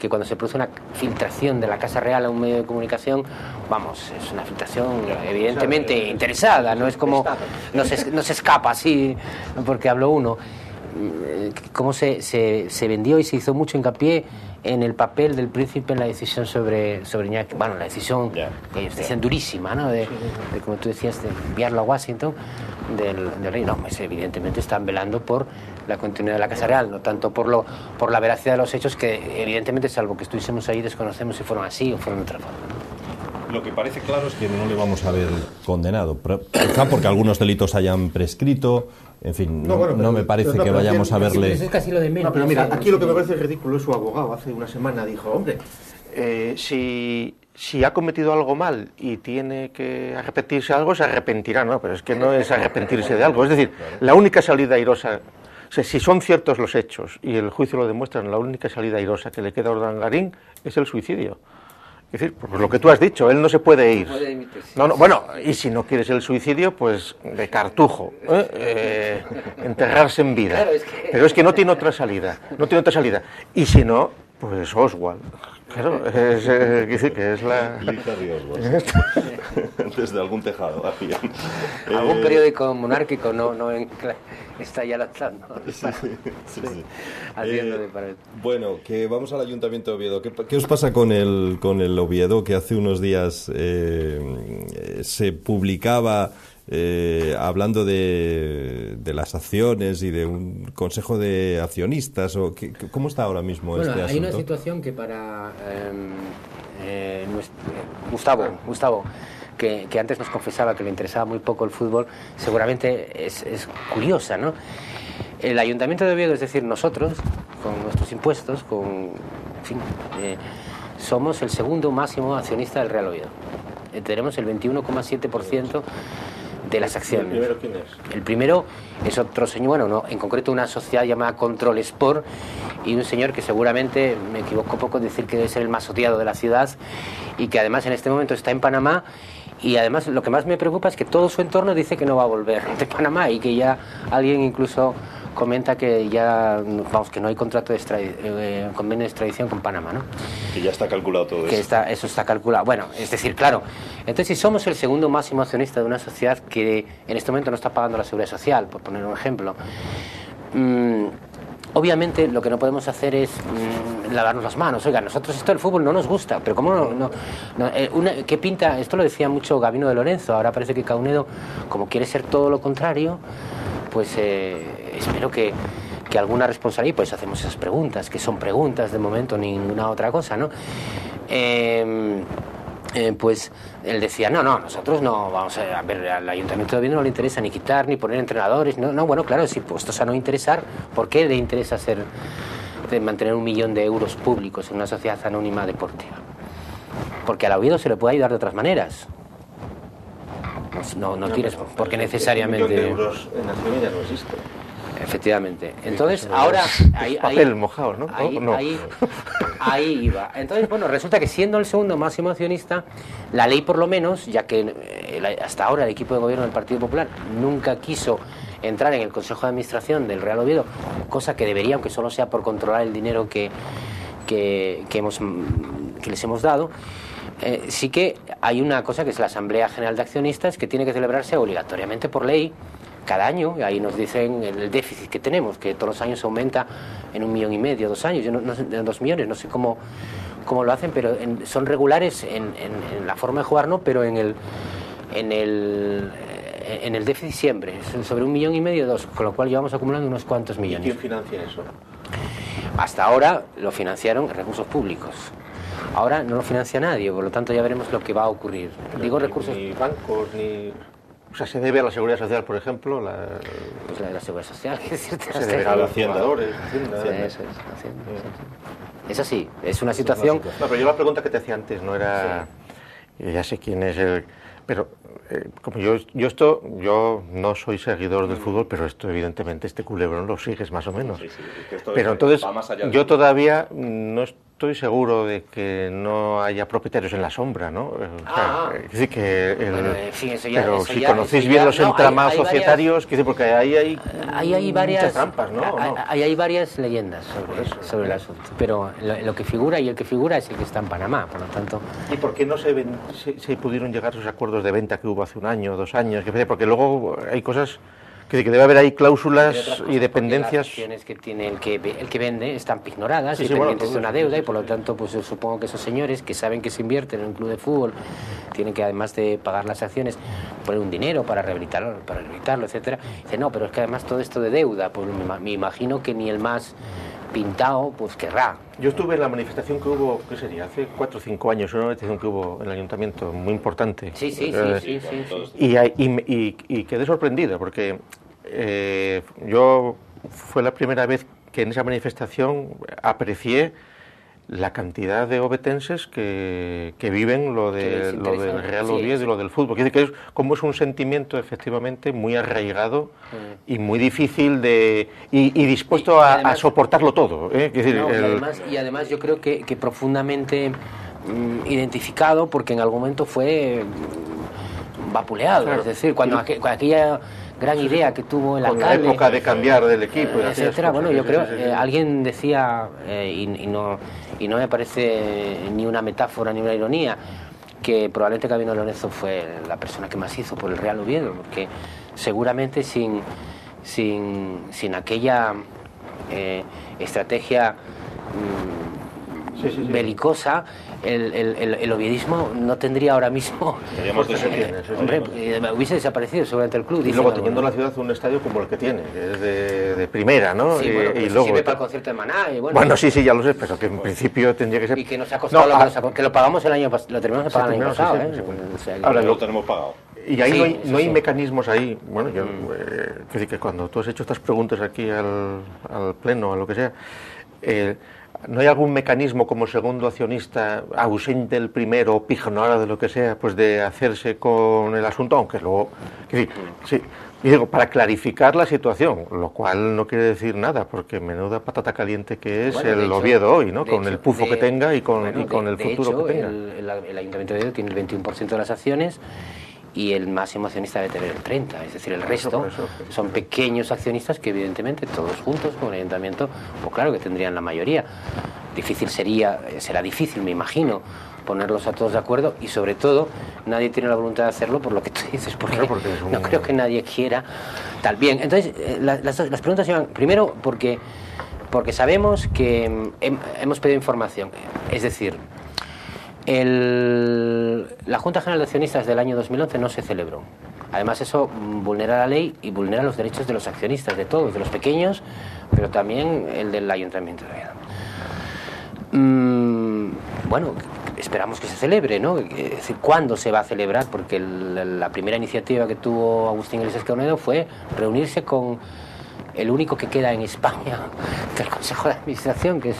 cuando se produce una filtración de la Casa Real a un medio de comunicación, vamos, es una filtración evidentemente interesada, no es como, no se escapa así porque habló uno. Cómo se vendió y se hizo mucho hincapié en el papel del príncipe en la decisión sobre Iñaki. Bueno, la decisión, decisión durísima, ¿no? De, como tú decías, de enviarlo a Washington, del rey. No, pues evidentemente están velando por la continuidad de la Casa Real, no tanto por la veracidad de los hechos, que evidentemente, salvo que estuviésemos ahí, desconocemos si fueron así o fueron de otra forma, ¿no? Lo que parece claro es que no le vamos a ver condenado, quizá porque algunos delitos hayan prescrito, en fin, no me parece que vayamos a verle... Es casi lo de menos. No, pero mira, aquí lo que me parece ridículo es su abogado. Hace una semana dijo: hombre, si ha cometido algo mal y tiene que arrepentirse de algo, se arrepentirá, ¿no? Pero es que no es arrepentirse de algo. Es decir, la única salida airosa, o sea, si son ciertos los hechos y el juicio lo demuestra, la única salida airosa que le queda a Urdangarín es el suicidio. Es decir, por lo que tú has dicho, él no se puede ir. No, bueno, y si no quieres el suicidio, pues de cartujo, enterrarse en vida. Claro, pero es que no tiene otra salida, Y si no, pues Oswald. Claro, es decir, que es la... Harry Oswald. Desde algún tejado. Algún periódico monárquico está ya lanzando. Sí. Bueno, que vamos al Ayuntamiento de Oviedo. ¿Qué os pasa con el Oviedo, que hace unos días se publicaba hablando de las acciones y de un consejo de accionistas? ¿Cómo está ahora mismo este asunto? Hay una situación que para Gustavo, que antes nos confesaba que le interesaba muy poco el fútbol, seguramente es curiosa, ¿no? El Ayuntamiento de Oviedo, es decir, nosotros, con nuestros impuestos, somos el segundo máximo accionista del Real Oviedo. Tenemos el 21,7% de las acciones. ¿El primero quién es? El primero es otro señor, en concreto una sociedad llamada Control Sport, y un señor que seguramente, me equivoco poco en decir que debe ser el más odiado de la ciudad, y que además en este momento está en Panamá. Y además lo que más me preocupa es que todo su entorno dice que no va a volver de Panamá, y que ya alguien incluso comenta que ya, vamos, que no hay contrato de convenio de extradición con Panamá, ¿no? Que ya está calculado todo eso. Eso está calculado. Bueno, es decir, claro, entonces si somos el segundo máximo accionista de una sociedad que en este momento no está pagando la seguridad social, por poner un ejemplo, Obviamente lo que no podemos hacer es lavarnos las manos. Oiga, nosotros esto del fútbol no nos gusta, pero ¿cómo qué pinta? Esto lo decía mucho Gabino de Lorenzo, ahora parece que Caunedo, como quiere ser todo lo contrario, pues espero que alguna responsabilidad, pues hacemos esas preguntas, que son preguntas de momento, ninguna otra cosa, ¿no? Pues él decía, no, nosotros no vamos a ver, al Ayuntamiento de Oviedo no le interesa ni quitar ni poner entrenadores, no, bueno, claro, si puestos a no interesar, ¿por qué le interesa mantener 1 millón de euros públicos en una sociedad anónima deportiva? Porque al Oviedo se le puede ayudar de otras maneras. No tienes, porque necesariamente... 1 millón de euros en la Sevilla no existe. Efectivamente. Entonces, ahora... Papel mojado, ¿no? Ahí iba. Entonces, bueno, resulta que siendo el segundo máximo accionista, la ley por lo menos, ya que hasta ahora el equipo de gobierno del Partido Popular nunca quiso entrar en el Consejo de Administración del Real Oviedo, cosa que debería, aunque solo sea por controlar el dinero que les hemos dado, sí que hay una cosa que es la Asamblea General de Accionistas, que tiene que celebrarse obligatoriamente por ley cada año, y ahí nos dicen el déficit que tenemos, que todos los años aumenta en 1,5 millones, 2 años, yo no sé, en 2 millones, no sé cómo lo hacen, pero son regulares en la forma de jugar, ¿no? Pero en el déficit siempre, sobre 1,5 millones, 2, con lo cual llevamos acumulando unos cuantos millones. ¿Y quién financia eso? Hasta ahora lo financiaron recursos públicos. Ahora no lo financia nadie, por lo tanto ya veremos lo que va a ocurrir. Digo recursos... Ni bancos, ni... O sea, ¿se debe a la Seguridad Social, por ejemplo? Pues la de la Seguridad Social, que es cierto. Se debe a los fundadores, Hacienda. Eso es, Hacienda. Es así, es una situación... No, pero yo la pregunta que te hacía antes no era... Sí. Ya sé quién es el... Pero como yo no soy seguidor del fútbol, pero esto evidentemente este culebrón lo sigues más o menos. Sí, que esto pero entonces yo todavía no estoy seguro de que no haya propietarios en la sombra, ¿no? Es decir, que pero si conocéis bien los entramados societarios, porque ahí hay varias muchas trampas, ¿no? Ahí hay varias leyendas sobre el asunto, pero lo que figura y el que figura es el que está en Panamá, por lo tanto. ¿Y por qué no se pudieron llegar a esos acuerdos de venta que hubo hace 1 año, 2 años? Porque luego hay cosas que debe haber ahí cláusulas y dependencias. Las acciones que tiene el que vende están ignoradas y pendientes de una deuda, y por lo tanto pues yo supongo que esos señores que saben que se invierten en un club de fútbol tienen que, además de pagar las acciones, poner un dinero para rehabilitarlo, etcétera. Dice, no, pero es que además todo esto de deuda, pues me imagino que ni el más pintado pues querrá. Yo estuve en la manifestación que hubo, ¿qué sería? Hace 4 o 5 años, una manifestación que hubo en el ayuntamiento, muy importante. Sí. Y quedé sorprendido, porque fue la primera vez que en esa manifestación aprecié la cantidad de ovetenses que viven lo del Real Oviedo y lo del fútbol. Quiere decir que como es un sentimiento efectivamente muy arraigado y muy difícil y dispuesto a soportarlo todo. Y además yo creo que profundamente identificado, porque en algún momento fue vapuleado, claro. Es decir, cuando aquella gran idea que tuvo el alcalde, la época de cambiar del equipo, etcétera. Bueno, yo creo, alguien decía, y no me parece ni una metáfora ni una ironía, que probablemente Gabino Lorenzo fue la persona que más hizo por el Real Oviedo, porque seguramente sin aquella estrategia belicosa, el oviedismo no tendría ahora mismo... hubiese desaparecido seguramente el club. Y luego teniendo la ciudad un estadio como el que tiene, que es de primera, ¿no? Sí, bueno, y luego sirve para el concierto de Maná. Y bueno, sí, ya lo sé, pero que en principio tendría que ser... Y que nos ha costado que lo pagamos el año pasado, lo terminamos de pagar el año pasado. Ahora lo tenemos pagado. Y ahí no hay mecanismos ahí. Bueno, yo es decir, que cuando tú has hecho estas preguntas aquí al pleno, a lo que sea, ¿no hay algún mecanismo como segundo accionista, ausente el primero, pijonada de lo que sea, pues de hacerse con el asunto? Aunque luego, sí, y digo, para clarificar la situación, lo cual no quiere decir nada, porque menuda patata caliente que es el Oviedo hoy, ¿no? Con el pufo que tenga y con el futuro que tenga. El Ayuntamiento de Oviedo tiene el 21% de las acciones y el máximo accionista debe tener el 30%, es decir, el resto son pequeños accionistas que evidentemente todos juntos con el ayuntamiento, pues claro que tendrían la mayoría. Será difícil, me imagino, ponerlos a todos de acuerdo, y sobre todo nadie tiene la voluntad de hacerlo por lo que tú dices, porque no creo que nadie quiera tal. Bien, entonces las preguntas iban, primero porque sabemos que hemos pedido información, es decir, la Junta General de Accionistas del año 2011 no se celebró. Además, eso vulnera la ley y vulnera los derechos de los accionistas, de todos, de los pequeños, pero también el del Ayuntamiento de Oviedo. Bueno, esperamos que se celebre, ¿no? Es decir, ¿cuándo se va a celebrar? Porque la primera iniciativa que tuvo Agustín Iglesias Caunedo fue reunirse con el único que queda en España del Consejo de Administración, que es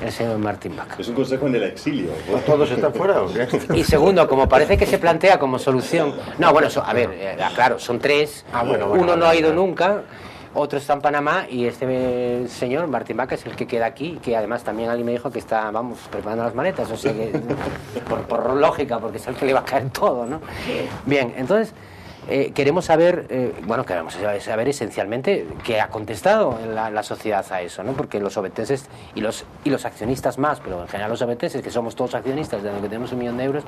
el señor Martín Vaca. Es un consejo en el exilio. ¿Todos están fuera o qué? Y segundo, como parece que se plantea como solución... No, bueno, a ver, claro, son tres. Uno no ha ido nunca, otro está en Panamá y este señor, Martín Vaca, es el que queda aquí, que además también alguien me dijo que está, vamos, preparando las maletas, o sea que, por lógica, porque es el que le va a caer todo, ¿no? Bien, entonces... queremos saber, queremos saber esencialmente qué ha contestado la sociedad a eso, ¿no? Porque los obetenses y los accionistas más, pero en general los obetenses, que somos todos accionistas, de los que tenemos 1 millón de euros.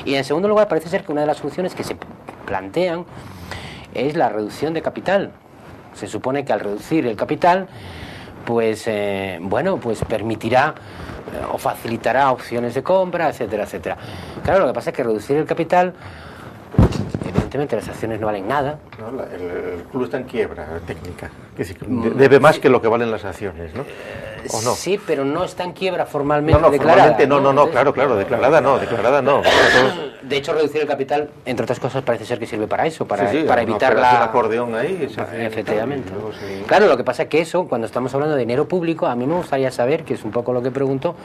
Y en segundo lugar, parece ser que una de las soluciones que se plantean es la reducción de capital. Se supone que al reducir el capital, pues permitirá o facilitará opciones de compra, etcétera, etcétera. Claro, lo que pasa es que reducir el capital, evidentemente las acciones no valen nada. No, el club está en quiebra técnica. Es decir, debe más que lo que valen las acciones, ¿no? ¿O no? Sí, pero no está en quiebra formalmente declarada. Formalmente no, claro, declarada no. De hecho, reducir el capital, entre otras cosas, parece ser que sirve para eso, para evitar un acordeón ahí. Efectivamente. Claro, lo que pasa es que eso, cuando estamos hablando de dinero público, a mí me gustaría saber, que es un poco lo que pregunto,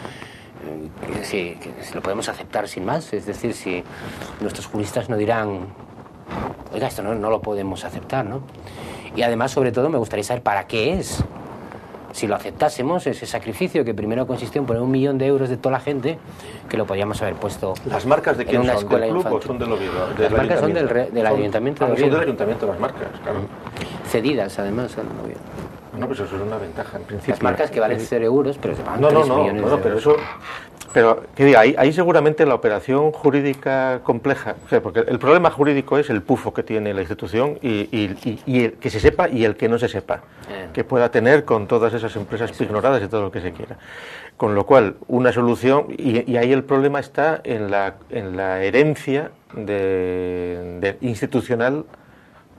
si lo podemos aceptar sin más, es decir, si nuestros juristas no dirán, oiga, esto no lo podemos aceptar, ¿no? Y además, sobre todo, me gustaría saber para qué es. Si lo aceptásemos, ese sacrificio que primero consistió en poner 1 millón de euros de toda la gente, que lo podíamos haber puesto. ¿Las marcas de quién en una son? Escuela ¿Del club infantil? o son del Oviedo? Las marcas son del Ayuntamiento de Oviedo. Son del Ayuntamiento las marcas, claro. Cedidas, además, al Oviedo. No, pues eso es una ventaja, en principio. Las marcas que valen 0 euros, pero se van 3 millones de euros. Pero eso... Pero, que diga, ahí seguramente la operación jurídica compleja, o sea, porque el problema jurídico es el pufo que tiene la institución y el que se sepa y el que no se sepa, que pueda tener con todas esas empresas ignoradas y todo lo que se quiera. Con lo cual, una solución, y ahí el problema está en la herencia institucional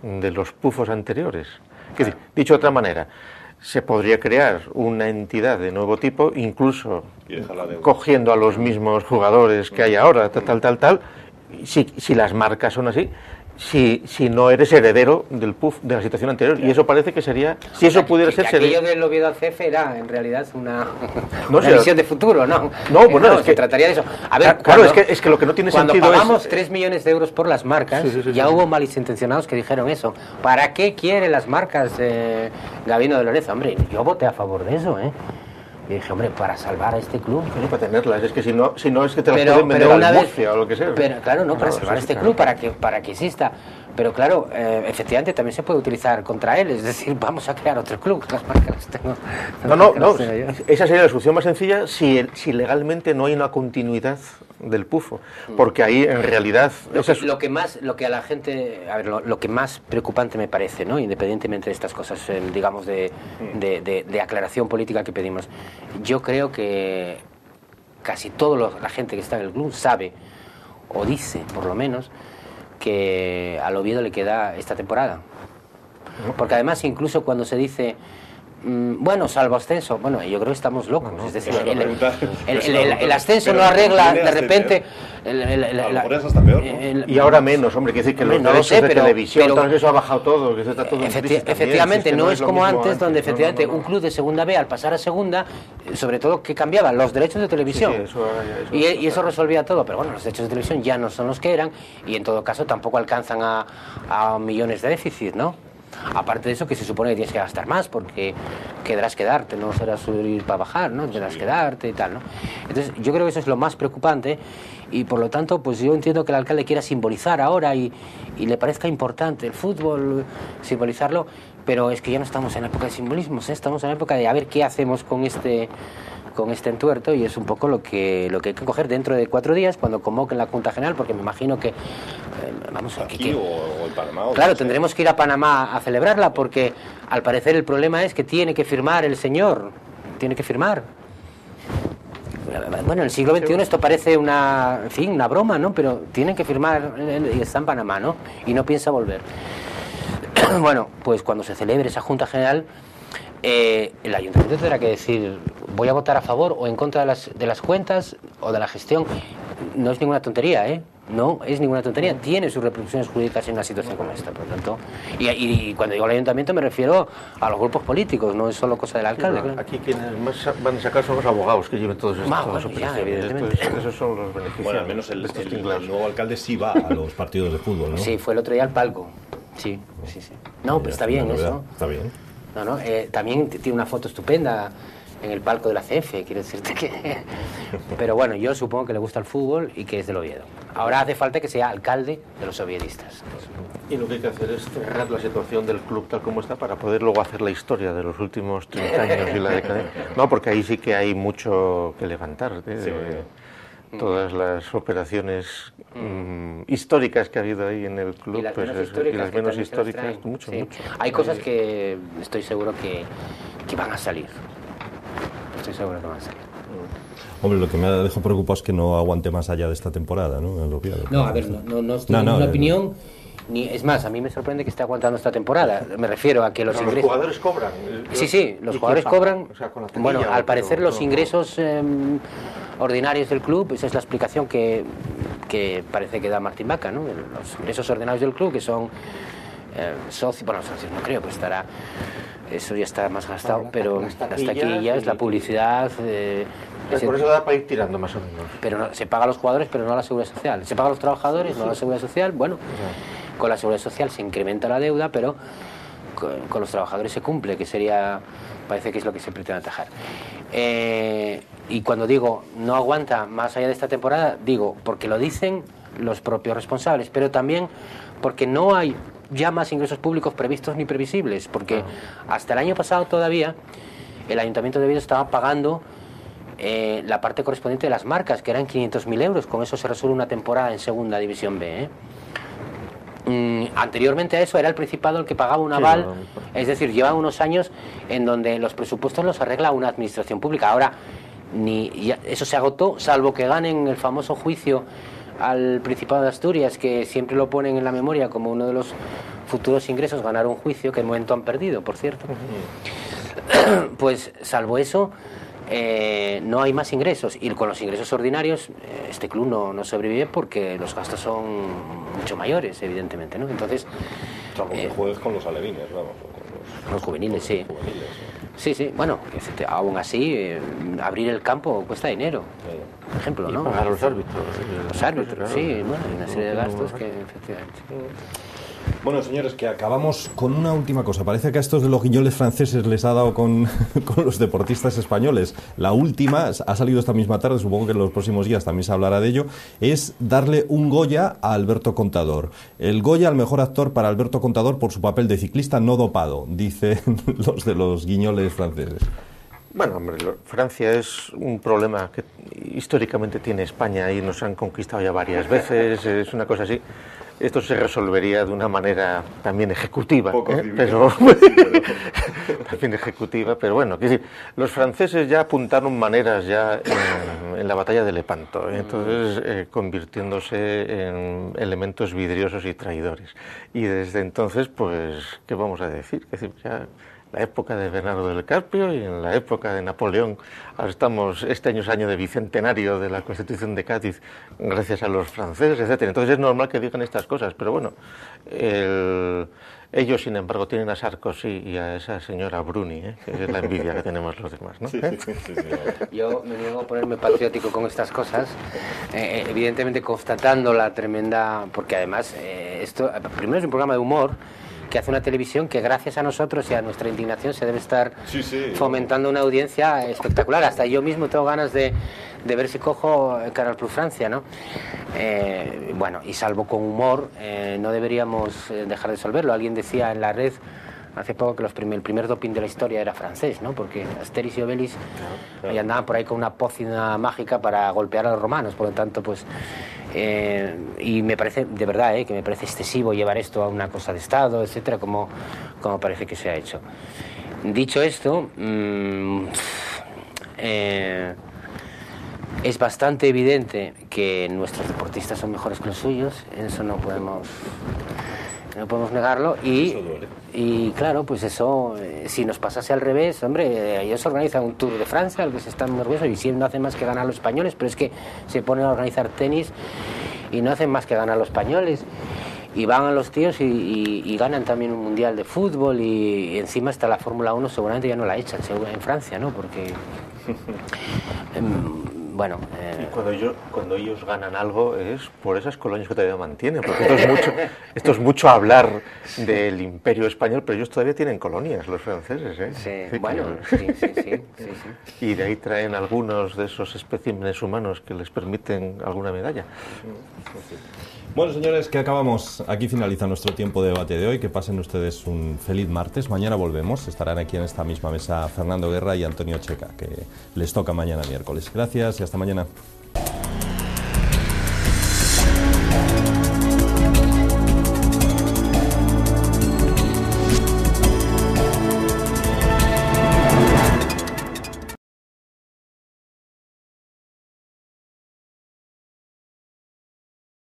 de los pufos anteriores. Es decir, dicho de otra manera, se podría crear una entidad de nuevo tipo, incluso cogiendo a los mismos jugadores que hay ahora, tal, si las marcas son así, si no eres heredero del PUF de la situación anterior. Y eso parece que sería, si eso pudiera ser... Aquello del Oviedo al CF era en realidad una visión de futuro, ¿no? Es se que trataría de eso. A ver, claro, es que lo que no tiene sentido es... Cuando pagamos 3 millones de euros por las marcas, ya hubo malintencionados que dijeron eso. ¿Para qué quiere las marcas Gabino de Lorenzo? Hombre, yo voté a favor de eso, Y dije, hombre, para salvar a este club. Pero para tenerlas, es que si no es que te las pueden vender al Murcia o lo que sea. Pero claro, para salvar a este club, para que exista. Pero claro, efectivamente también se puede utilizar contra él, es decir, vamos a crear otro club, las marcas las tengo. No, esa sería la solución más sencilla si legalmente no hay una continuidad del pufo, porque ahí en realidad... Lo que a la gente, a ver, lo que más preocupante me parece, ¿no? Independientemente de estas cosas, digamos, de aclaración política que pedimos, yo creo que casi toda la gente que está en el club sabe, o dice por lo menos, que al Oviedo le queda esta temporada. Porque además, incluso cuando se dice salvo ascenso, yo creo que estamos locos. Es decir, el ascenso no arregla de repente. A lo mejor es hasta peor, ¿no? Y ahora menos, hombre, que decir que los derechos de televisión, tal vez eso ha bajado todo, que eso está todo efectivamente, no es como antes, donde efectivamente un club de segunda B, al pasar a segunda, sobre todo que cambiaban los derechos de televisión. Y eso resolvía todo, pero bueno, los derechos de televisión ya no son los que eran, y en todo caso tampoco alcanzan a millones de déficit, ¿no? Aparte de eso, que se supone que tienes que gastar más porque quedarás quedarte, no será subir para bajar, ¿no? Tendrás quedarte y tal, ¿no? Entonces, yo creo que eso es lo más preocupante y por lo tanto, pues yo entiendo que el alcalde quiera simbolizar ahora y le parezca importante el fútbol, simbolizarlo, pero es que ya no estamos en la época de simbolismos, estamos en la época de a ver qué hacemos con este con este entuerto, y es un poco lo que hay que coger dentro de 4 días cuando convoquen la Junta General, porque me imagino que vamos aquí o en Panamá. Claro, tendremos que ir a Panamá a celebrarla, porque al parecer el problema es que tiene que firmar el señor, tiene que firmar. Bueno, en el siglo XXI esto parece una broma, ¿no? Pero tienen que firmar, y está en Panamá, ¿no? Y no piensa volver. Bueno, pues cuando se celebre esa Junta General, el ayuntamiento tendrá que decir, voy a votar a favor o en contra de las cuentas o de la gestión. No es ninguna tontería, ¿eh? No es ninguna tontería, tiene sus repercusiones jurídicas en una situación como esta, por lo tanto. Y cuando digo al ayuntamiento me refiero a los grupos políticos, no es solo cosa del alcalde. Claro. Aquí quienes más van a sacar son los abogados que lleven todos estos operaciones. Evidentemente. Esos son los beneficios. Bueno, al menos el nuevo alcalde sí va a los partidos de fútbol, ¿no? Sí, fue el otro día al palco. Sí. No, pero está bien eso. Está bien. No, también tiene una foto estupenda en el palco de la CF, quiero decirte que... Pero bueno, yo supongo que le gusta el fútbol y que es del Oviedo. Ahora hace falta que sea alcalde de los oviedistas. Y lo que hay que hacer es cerrar la situación del club tal como está para poder luego hacer la historia de los últimos 30 años y la decadencia. No, porque ahí sí que hay mucho que levantar. Todas las operaciones históricas que ha habido ahí en el club, y las menos históricas, mucho. Hay cosas que estoy seguro que van a salir. Estoy seguro que van a salir. Hombre, lo que me deja preocupado es que no aguante más allá de esta temporada, ¿no? No, a ver, no estoy en una opinión. Es más, a mí me sorprende que esté aguantando esta temporada. Me refiero a que los ingresos... Los jugadores cobran. Sí, los jugadores cobran. O sea, con la bueno, al parecer los ingresos ordinarios del club, esa es la explicación que parece que da Martín Vaca, ¿no? Los ingresos ordinarios del club, que son socios, no creo, pues estará... Eso ya está más gastado, pero las taquillas, la publicidad... por eso da para ir tirando más o menos. Pero se paga a los jugadores, pero no a la Seguridad Social. Se paga a los trabajadores, no a la Seguridad Social. Bueno, con la Seguridad Social se incrementa la deuda, pero con los trabajadores se cumple, que parece que es lo que se pretende atajar. Y cuando digo no aguanta más allá de esta temporada, digo porque lo dicen los propios responsables, pero también porque no hay ya más ingresos públicos previstos ni previsibles, porque hasta el año pasado todavía el Ayuntamiento de Oviedo estaba pagando la parte correspondiente de las marcas, que eran 500.000 euros. Con eso se resuelve una temporada en Segunda División B. Anteriormente a eso era el Principado el que pagaba un aval, es decir, lleva unos años en donde los presupuestos los arregla una administración pública. Ahora eso se agotó, salvo que ganen el famoso juicio al Principado de Asturias, que siempre lo ponen en la memoria como uno de los futuros ingresos, ganar un juicio que de momento han perdido, por cierto. Pues salvo eso, no hay más ingresos, y con los ingresos ordinarios este club no sobrevive, porque los gastos son mucho mayores, evidentemente, ¿no? Entonces, salvo que juegues con los alevines, vamos, con los juveniles, sí. Sí, bueno, aún así abrir el campo cuesta dinero, por ejemplo, ¿no? Pagar a los árbitros. Los árbitros, sí, bueno, hay una serie de gastos que efectivamente... Bueno, señores, que acabamos con una última cosa. Parece que a estos de los guiñoles franceses les ha dado con los deportistas españoles. La última, ha salido esta misma tarde, supongo que en los próximos días también se hablará de ello, es darle un Goya a Alberto Contador. El Goya al mejor actor para Alberto Contador por su papel de ciclista no dopado, dicen los de los guiñoles franceses. Bueno, hombre, Francia es un problema que históricamente tiene España y nos han conquistado ya varias veces, es una cosa así. Esto se resolvería de una manera también ejecutiva, pero también ejecutiva, pero bueno, quiero decir, los franceses ya apuntaron maneras ya en la batalla de Lepanto, entonces convirtiéndose en elementos vidriosos y traidores. Y desde entonces, pues, ¿qué vamos a decir? Es decir, ya la época de Bernardo del Carpio y en la época de Napoleón. Ahora este año es año de bicentenario de la Constitución de Cádiz, gracias a los franceses, etcétera. Entonces es normal que digan estas cosas, pero bueno, ellos, sin embargo, tienen a Sarkozy y a esa señora Bruni, que es la envidia que tenemos los demás, ¿no? Sí. Yo me niego a ponerme patriótico con estas cosas, evidentemente constatando la tremenda... Porque además, esto primero es un programa de humor, que hace una televisión que gracias a nosotros y a nuestra indignación se debe estar fomentando una audiencia espectacular. Hasta yo mismo tengo ganas de ver si cojo Canal Plus Francia, ¿no? Bueno, y salvo con humor, no deberíamos dejar de resolverlo. Alguien decía en la red hace poco que el primer doping de la historia era francés, ¿no? Porque Asterix y Obelix ahí andaban por ahí con una pócima mágica para golpear a los romanos, por lo tanto, pues... y me parece, de verdad, que me parece excesivo llevar esto a una cosa de Estado, etcétera, como parece que se ha hecho. Dicho esto, es bastante evidente que nuestros deportistas son mejores que los suyos, eso no podemos negarlo, y claro, pues eso, si nos pasase al revés, hombre, ellos organizan un Tour de Francia, al que se están muy orgullosos, y si no hacen más que ganar a los españoles, pero es que se ponen a organizar tenis y no hacen más que ganar a los españoles, y van a los tíos y ganan también un mundial de fútbol, y encima está la Fórmula 1, seguramente ya no la echan en Francia, ¿no? Porque... bueno, cuando ellos ganan algo es por esas colonias que todavía mantienen, porque esto es mucho hablar del Imperio Español, pero ellos todavía tienen colonias, los franceses, ¿eh? Sí, bueno, sí. Y de ahí traen algunos de esos especímenes humanos que les permiten alguna medalla. Bueno, señores, que acabamos. Aquí finaliza nuestro tiempo de debate de hoy. Que pasen ustedes un feliz martes. Mañana volvemos. Estarán aquí en esta misma mesa Fernando Guerra y Antonio Checa, que les toca mañana miércoles. Gracias y hasta mañana.